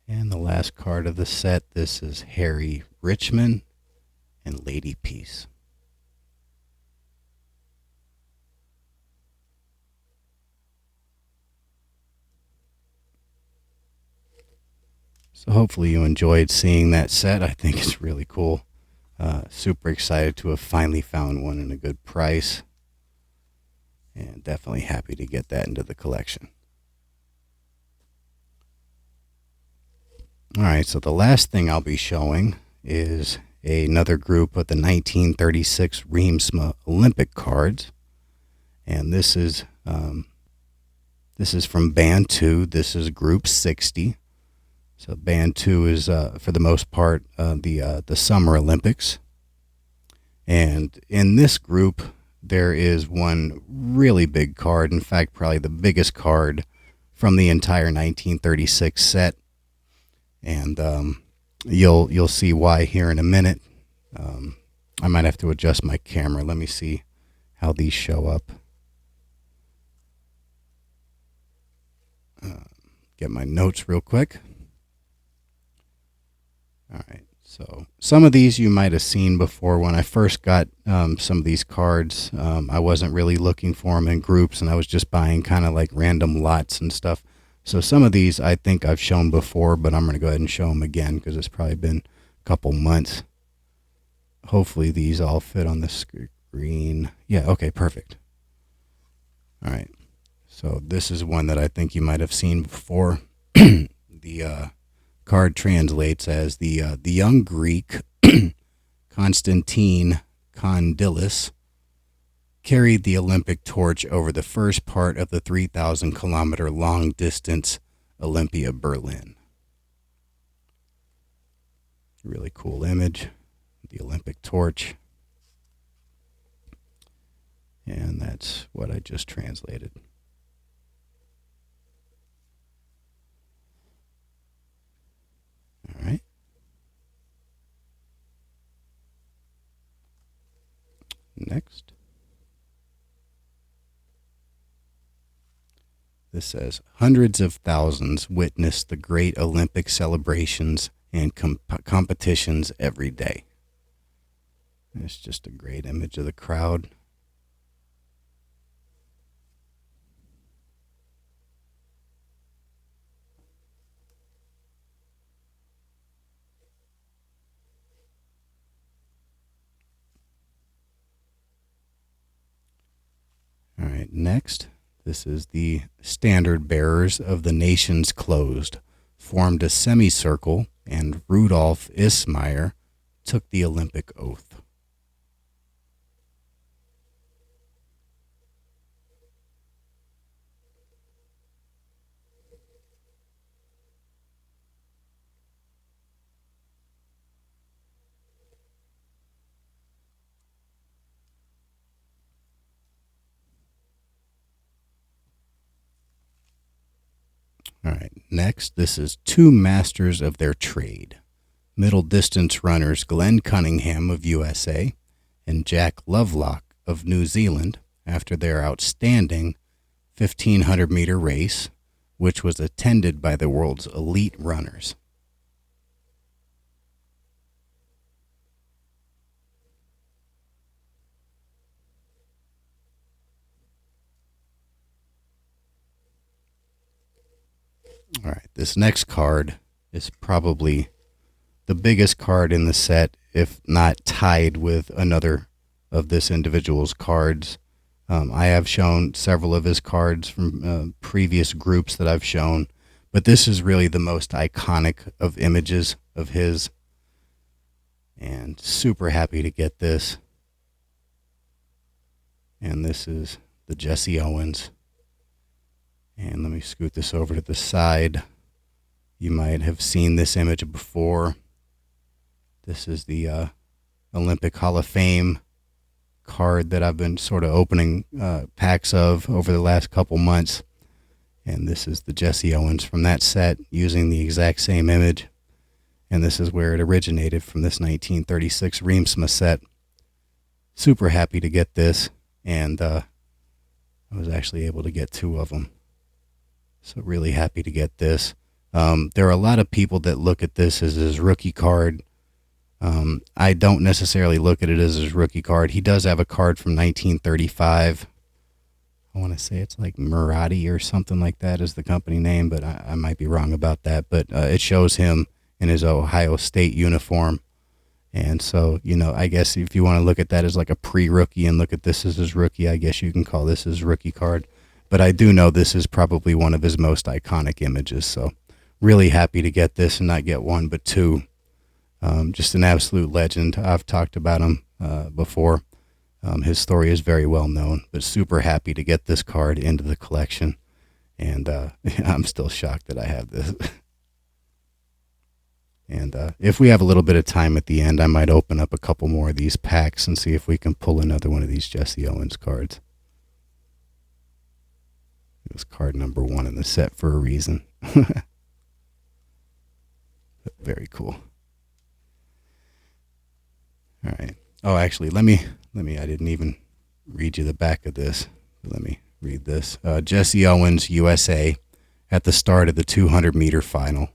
And the last card of the set, this is Harry Richmond and Lady Peace. So hopefully you enjoyed seeing that set. I think it's really cool. Super excited to have finally found one in a good price. And definitely happy to get that into the collection. Alright, so the last thing I'll be showing is another group of the 1936 Reemtsma Olympic cards. And this is from Band 2. This is Group 60. So Band 2 is, for the most part, the Summer Olympics. And in this group, there is one really big card. In fact, probably the biggest card from the entire 1936 set. And you'll see why here in a minute. I might have to adjust my camera. Let me see how these show up. Get my notes real quick. All right, so some of these you might have seen before. When I first got some of these cards, I wasn't really looking for them in groups, and I was just buying kind of like random lots and stuff. So some of these I think I've shown before, but I'm going to go ahead and show them again because it's probably been a couple months. Hopefully these all fit on the screen. Yeah, okay, perfect. All right, so this is one that I think you might have seen before. The card translates as the young Greek Constantine Kondylis carried the Olympic torch over the first part of the 3,000-kilometer long-distance Olympia Berlin. Really cool image, the Olympic torch. And that's what I just translated. All right. Next. This says, hundreds of thousands witness the great Olympic celebrations and competitions every day. It's just a great image of the crowd. All right, next, this is the standard bearers of the nations closed, formed a semicircle, and Rudolf Ismayer took the Olympic oath. All right, next, this is two masters of their trade. Middle distance runners Glenn Cunningham of USA and Jack Lovelock of New Zealand after their outstanding 1,500-meter race, which was attended by the world's elite runners. All right, this next card is probably the biggest card in the set, if not tied with another of this individual's cards. I have shown several of his cards from previous groups that I've shown, but this is really the most iconic of images of his, and super happy to get this. And this is the Jesse Owens. And let me scoot this over to the side. You might have seen this image before. This is the Olympic Hall of Fame card that I've been sort of opening packs of over the last couple months. And this is the Jesse Owens from that set, using the exact same image. And this is where it originated, from this 1936 Reemtsma set. Super happy to get this, and I was actually able to get 2 of them. So really happy to get this. There are a lot of people that look at this as his rookie card. I don't necessarily look at it as his rookie card. He does have a card from 1935. I want to say it's like Murati or something like that is the company name, but I might be wrong about that. But it shows him in his Ohio State uniform. And so, I guess if you want to look at that as like a pre-rookie and look at this as his rookie, I guess you can call this his rookie card. But I do know this is probably one of his most iconic images. So really happy to get this and not get 1, but 2. Just an absolute legend. I've talked about him before. His story is very well known, but super happy to get this card into the collection. And I'm still shocked that I have this. And if we have a little bit of time at the end, I might open up a couple more of these packs and see if we can pull another one of these Jesse Owens cards. It was card number 1 in the set for a reason. Very cool. All right. Oh, actually, let me, I didn't even read you the back of this. Let me read this. Jesse Owens, USA, at the start of the 200-meter final,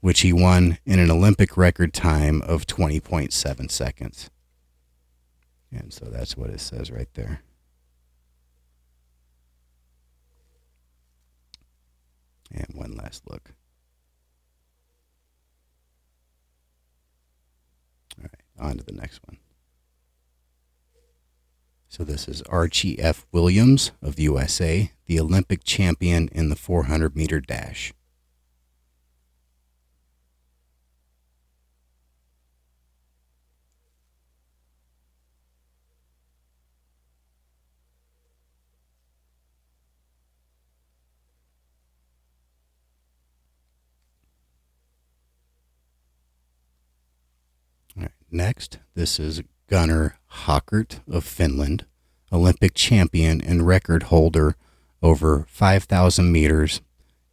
which he won in an Olympic record time of 20.7 seconds. And so that's what it says right there. And one last look. All right, on to the next one. So this is Archie F. Williams of USA, the Olympic champion in the 400-meter dash. All right, next, this is Gunnar Hockert of Finland, Olympic champion and record holder over 5,000 meters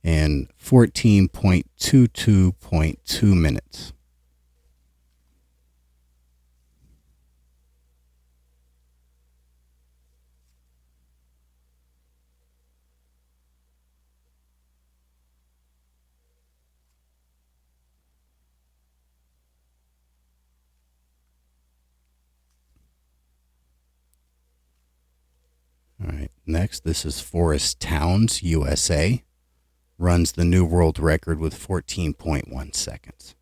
in 14.22.2 minutes. All right, next, this is Forrest Towns, USA, runs the new world record with 14.1 seconds.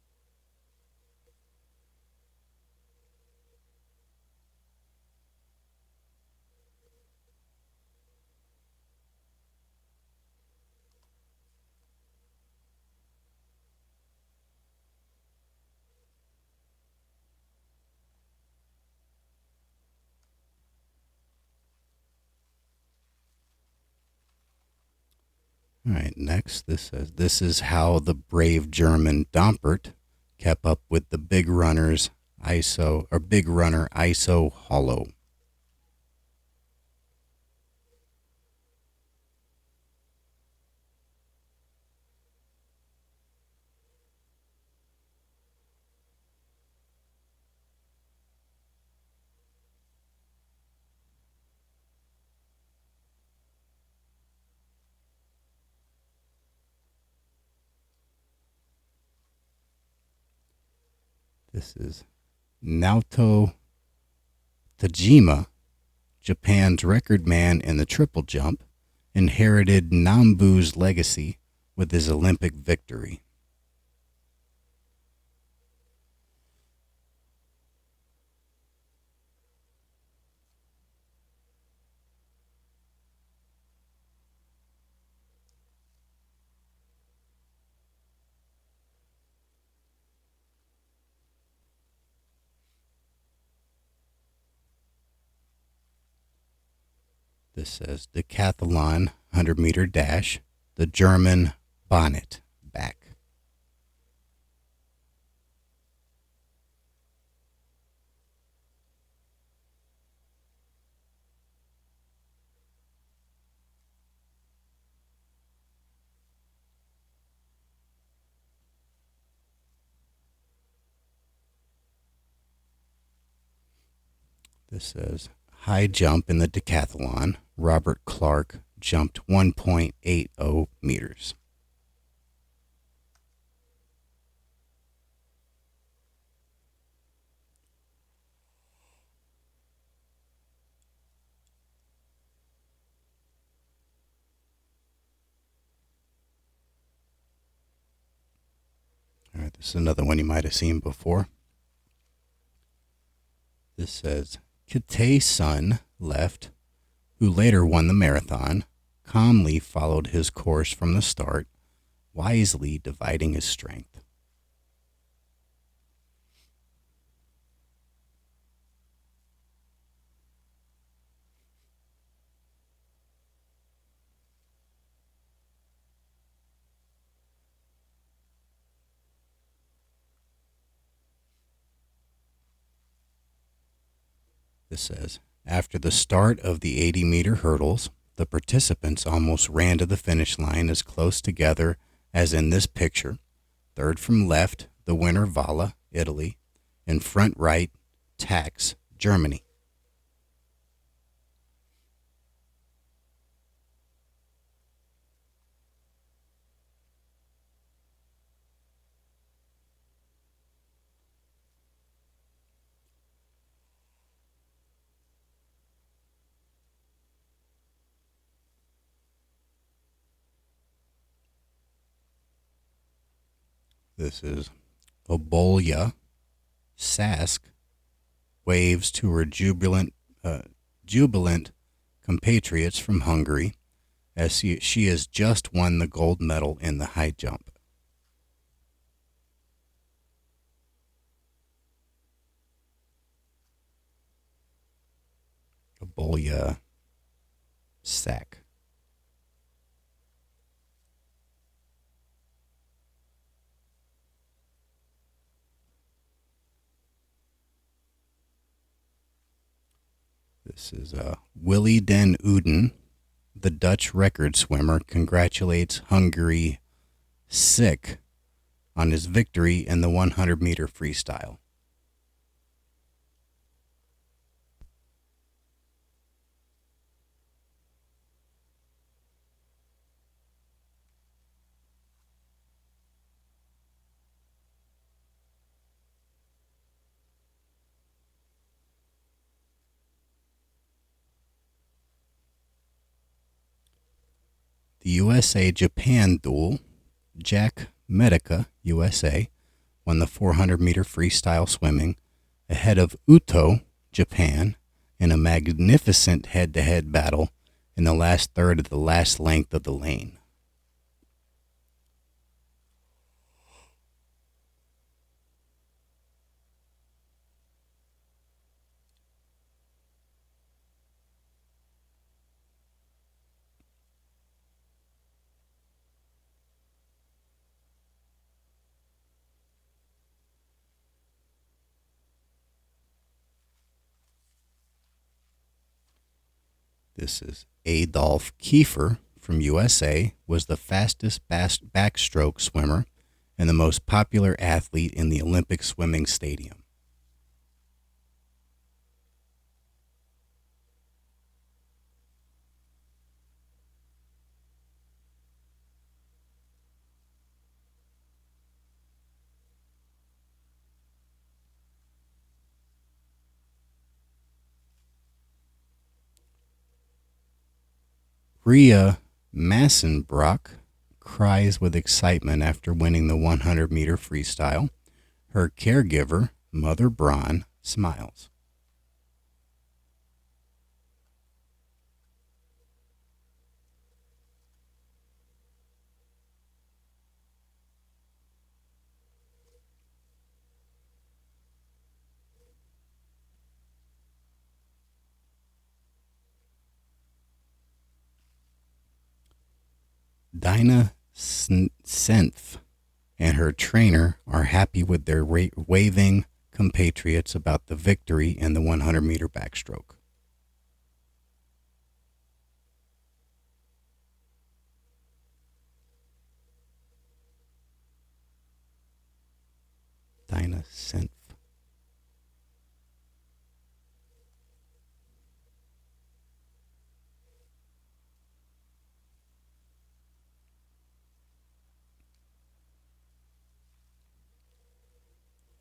All right, next, this says, this is how the brave German Dompert kept up with the big runner ISO Hollow. This is Naoto Tajima, Japan's record man in the triple jump, inherited Nambu's legacy with his Olympic victory. This says decathlon 100-meter dash, the German bonnet back. This says high jump in the decathlon. Robert Clark jumped 1.80 meters. All right, this is another one you might have seen before. This says Kitae's son left, who later won the marathon, calmly followed his course from the start, wisely dividing his strength. This says, after the start of the 80-meter hurdles, the participants almost ran to the finish line as close together as in this picture. Third from left, the winner Valla, Italy. In front right, Tax, Germany. This is Obolya Sask waves to her jubilant compatriots from Hungary as she has just won the gold medal in the high jump. Obolya Sack. This is Willy den Uden, the Dutch record swimmer, congratulates Hungary sick on his victory in the 100-meter freestyle. The USA-Japan duel, Jack Medica, USA, won the 400-meter freestyle swimming ahead of Uto, Japan, in a magnificent head-to-head battle in the last third of the last length of the lane. This is Adolf Kiefer from USA, was the fastest backstroke swimmer and the most popular athlete in the Olympic swimming stadium. Ria Massenbrock cries with excitement after winning the 100-meter freestyle. Her caregiver, Mother Braun, smiles. Dinah Senf and her trainer are happy with their waving compatriots about the victory in the 100-meter backstroke. Dinah Senf.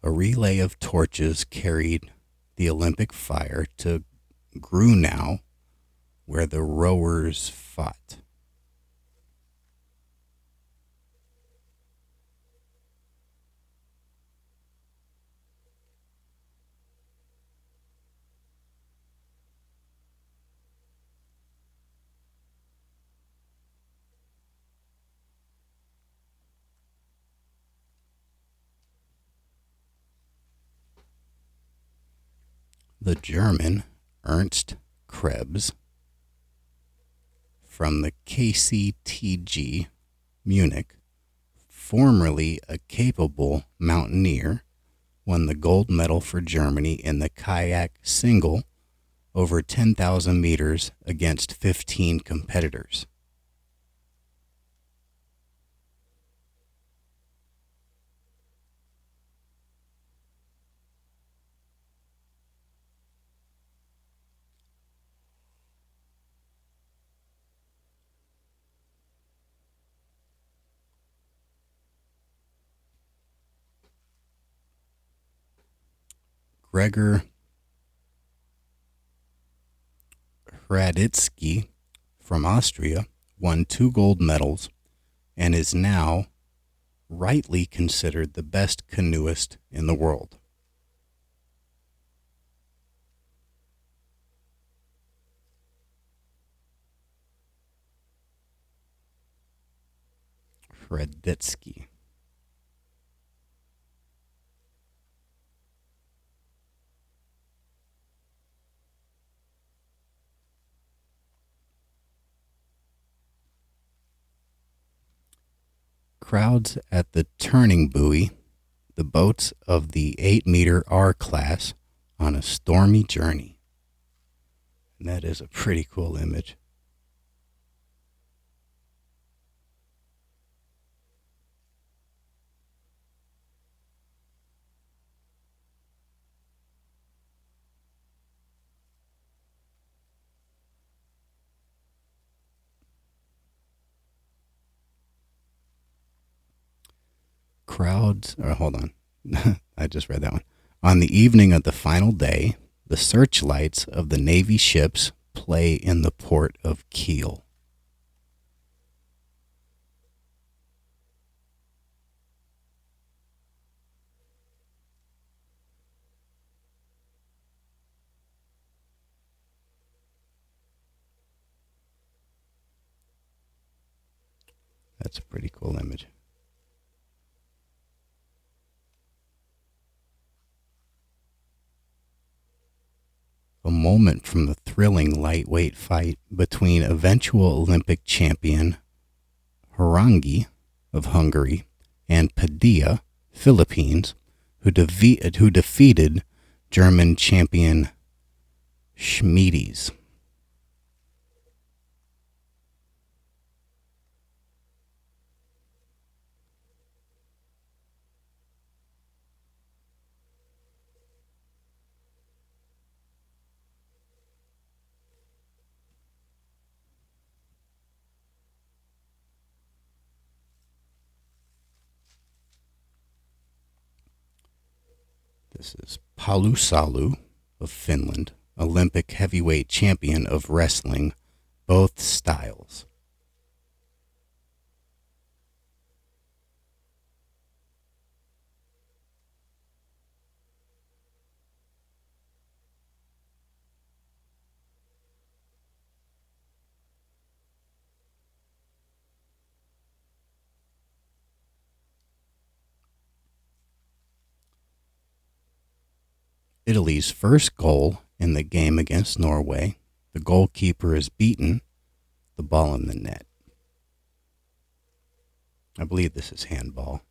A relay of torches carried the Olympic fire to Grunau, where the rowers fought. The German Ernst Krebs from the KCTG Munich, formerly a capable mountaineer, won the gold medal for Germany in the kayak single over 10,000 meters against 15 competitors. Gregor Raditsky from Austria won 2 gold medals and is now rightly considered the best canoeist in the world. Raditsky. Crowds at the turning buoy, the boats of the 8-meter R class on a stormy journey. And that is a pretty cool image. Hold on. I just read that one. On the evening of the final day, the searchlights of the Navy ships play in the port of Kiel. That's a pretty cool image. A moment from the thrilling lightweight fight between eventual Olympic champion Harangi of Hungary and Padilla, Philippines, who defeated German champion Schmiedes. This is Palusalu of Finland, Olympic heavyweight champion of wrestling, both styles. Italy's first goal in the game against Norway. The goalkeeper is beaten, the ball in the net. I believe this is handball.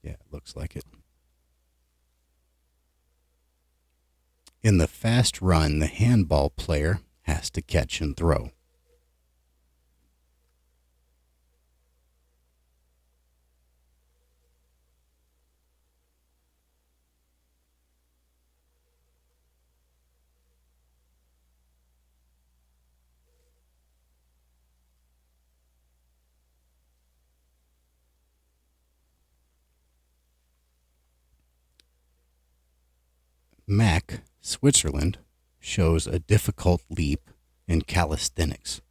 Yeah, it looks like it. In the fast run, the handball player has to catch and throw. Mac, Switzerland, shows a difficult leap in calisthenics.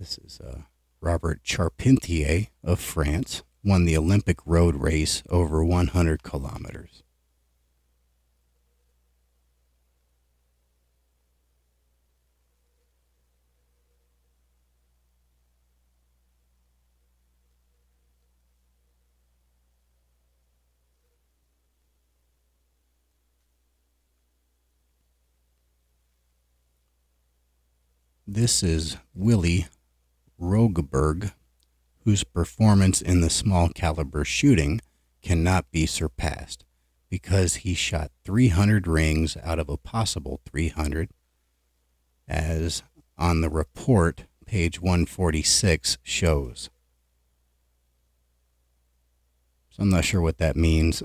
This is Robert Charpentier of France, won the Olympic road race over 100 kilometers. This is Willy Rogeberg, whose performance in the small caliber shooting cannot be surpassed because he shot 300 rings out of a possible 300, as on the report, page 146 shows. So I'm not sure what that means,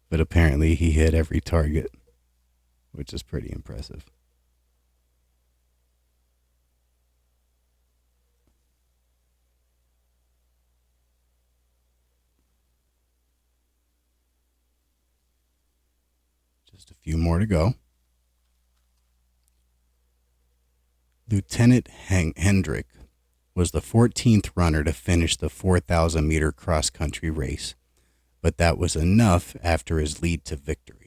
but apparently he hit every target, which is pretty impressive. Just a few more to go. Lieutenant Hendrick was the 14th runner to finish the 4,000-meter cross-country race, but that was enough after his lead to victory.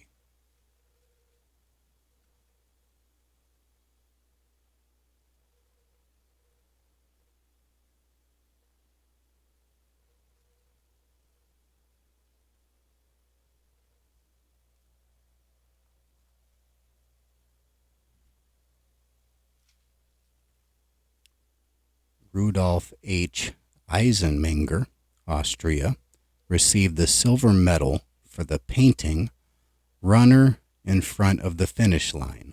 Rudolf H. Eisenmenger, Austria, received the silver medal for the painting Runner in Front of the Finish Line.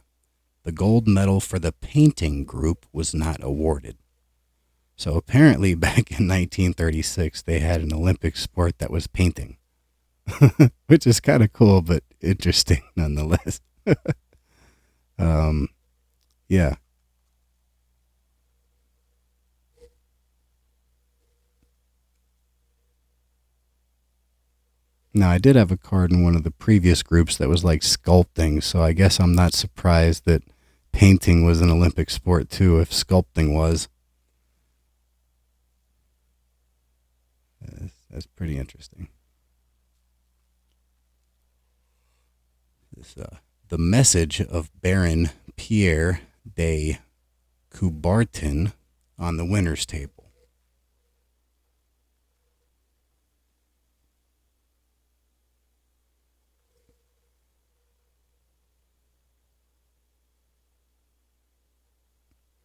The gold medal for the painting group was not awarded. So apparently back in 1936, they had an Olympic sport that was painting, which is kind of cool, but interesting nonetheless. Yeah. Now, I did have a card in one of the previous groups that was like sculpting, so I guess I'm not surprised that painting was an Olympic sport too, if sculpting was. That's pretty interesting. The message of Baron Pierre de Coubertin on the winner's table.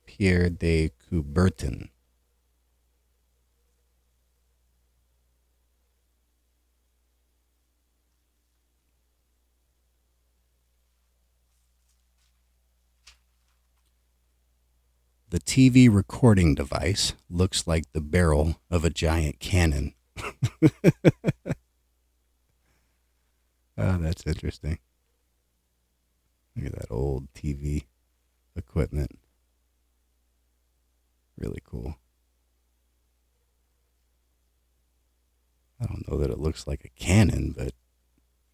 Pierre de Coubertin. The TV recording device looks like the barrel of a giant cannon. Oh, that's interesting. Look at that old TV equipment. Really cool. I don't know that it looks like a cannon, but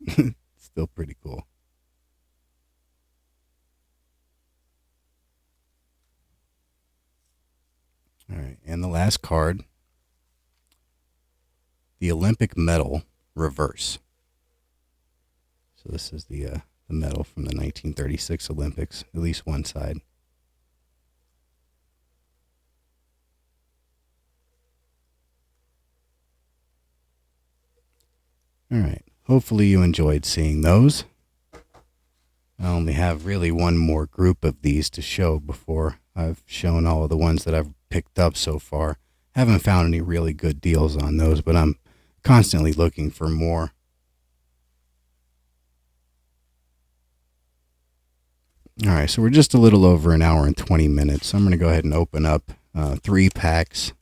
it's still pretty cool. All right, and the last card, the Olympic medal reverse. So this is the medal from the 1936 Olympics, at least one side. All right, hopefully you enjoyed seeing those. I only have really one more group of these to show before I've shown all of the ones that I've picked up so far. Haven't found any really good deals on those, but I'm constantly looking for more. All right, so we're just a little over an hour and 20 minutes. So I'm going to go ahead and open up 3 packs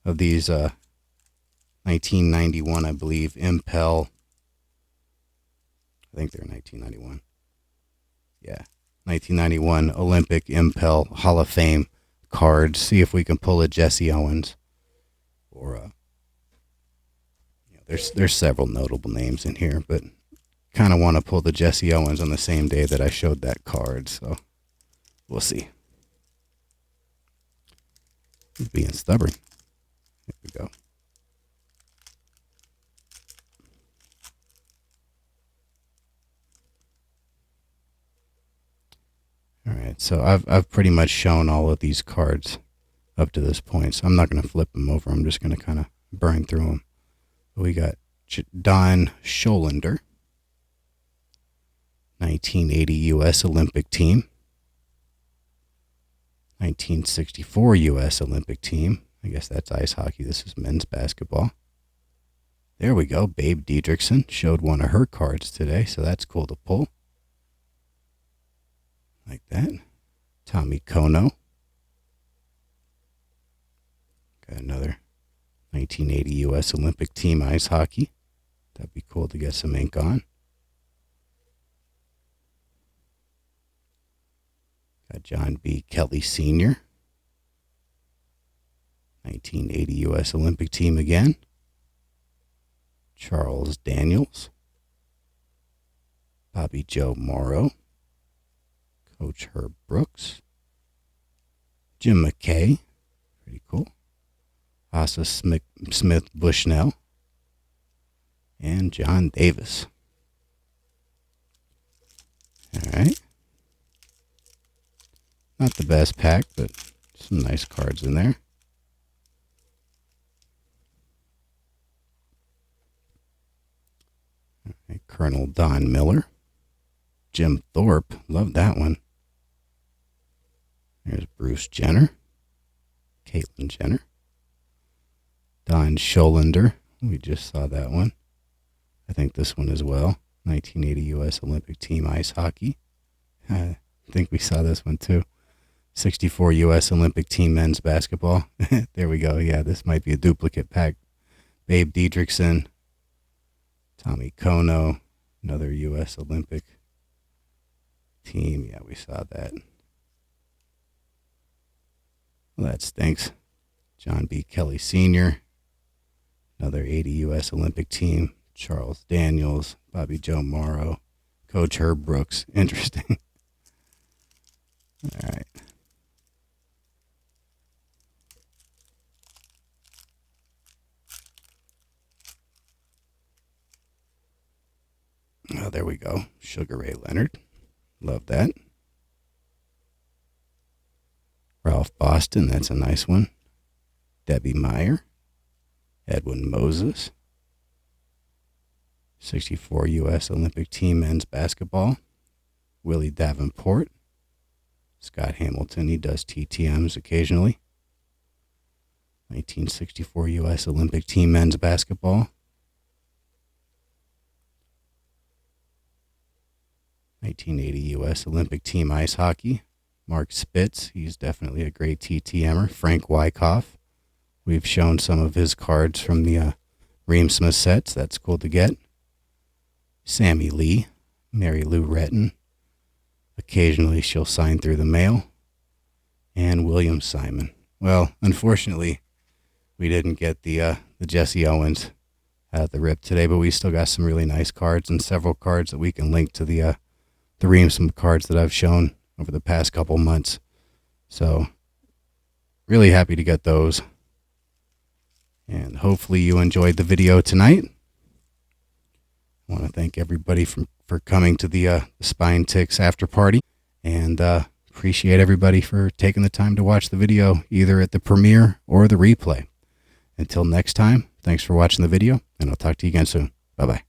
of these 1991, I believe, Impel. I think they're 1991. Yeah, 1991 Olympic Impel Hall of Fame cards. See if we can pull a Jesse Owens. Or there's several notable names in here, but kind of want to pull the Jesse Owens on the same day that I showed that card, so we'll see. He's being stubborn. Here we go. All right, so I've pretty much shown all of these cards up to this point, so I'm not going to flip them over. I'm just going to kind of burn through them. We got Don Scholander, 1980 U.S. Olympic team, 1964 U.S. Olympic team. I guess that's ice hockey. This is men's basketball. There we go. Babe Diedrichson showed one of her cards today, so that's cool to pull. Like that. Tommy Kono. Got another 1980 U.S. Olympic team ice hockey. That'd be cool to get some ink on. Got John B. Kelly Sr., 1980 U.S. Olympic team again. Charles Daniels. Bobby Joe Morrow. Coach Herb Brooks. Jim McKay. Pretty cool. Asa Smith Bushnell. And John Davis. All right. Not the best pack, but some nice cards in there. All right, Colonel Don Miller. Jim Thorpe. Love that one. There's Bruce Jenner. Caitlyn Jenner. Don Scholander. We just saw that one. I think this one as well. 1980 U.S. Olympic team ice hockey. I think we saw this one too. 64 U.S. Olympic team men's basketball. There we go. Yeah, this might be a duplicate pack. Babe Diedrichson. Tommy Kono. Another U.S. Olympic team. Yeah, we saw that. Well, that stinks. John B. Kelly Sr. Another 80 U.S. Olympic team. Charles Daniels. Bobby Joe Morrow. Coach Herb Brooks. Interesting. All right. Oh, there we go. Sugar Ray Leonard. Love that. Ralph Boston. That's a nice one. Debbie Meyer. Edwin Moses. 64 U.S. Olympic team men's basketball. Willie Davenport. Scott Hamilton. He does TTMs occasionally. 1964 U.S. Olympic team men's basketball. 1980 U.S. Olympic team ice hockey. Mark Spitz. He's definitely a great TTMer. Frank Wyckoff. We've shown some of his cards from the Reemtsma sets. That's cool to get. Sammy Lee. Mary Lou Retton. Occasionally she'll sign through the mail. And William Simon. Well, unfortunately, we didn't get the Jesse Owens out of the rip today, but we still got some really nice cards and several cards that we can link to the Reemtsma cards that I've shown over the past couple months. So really happy to get those. And hopefully you enjoyed the video tonight. I want to thank everybody for coming to the Spine Ticks after party, and appreciate everybody for taking the time to watch the video either at the premiere or the replay. Until next time, thanks for watching the video, and I'll talk to you again soon. Bye-bye.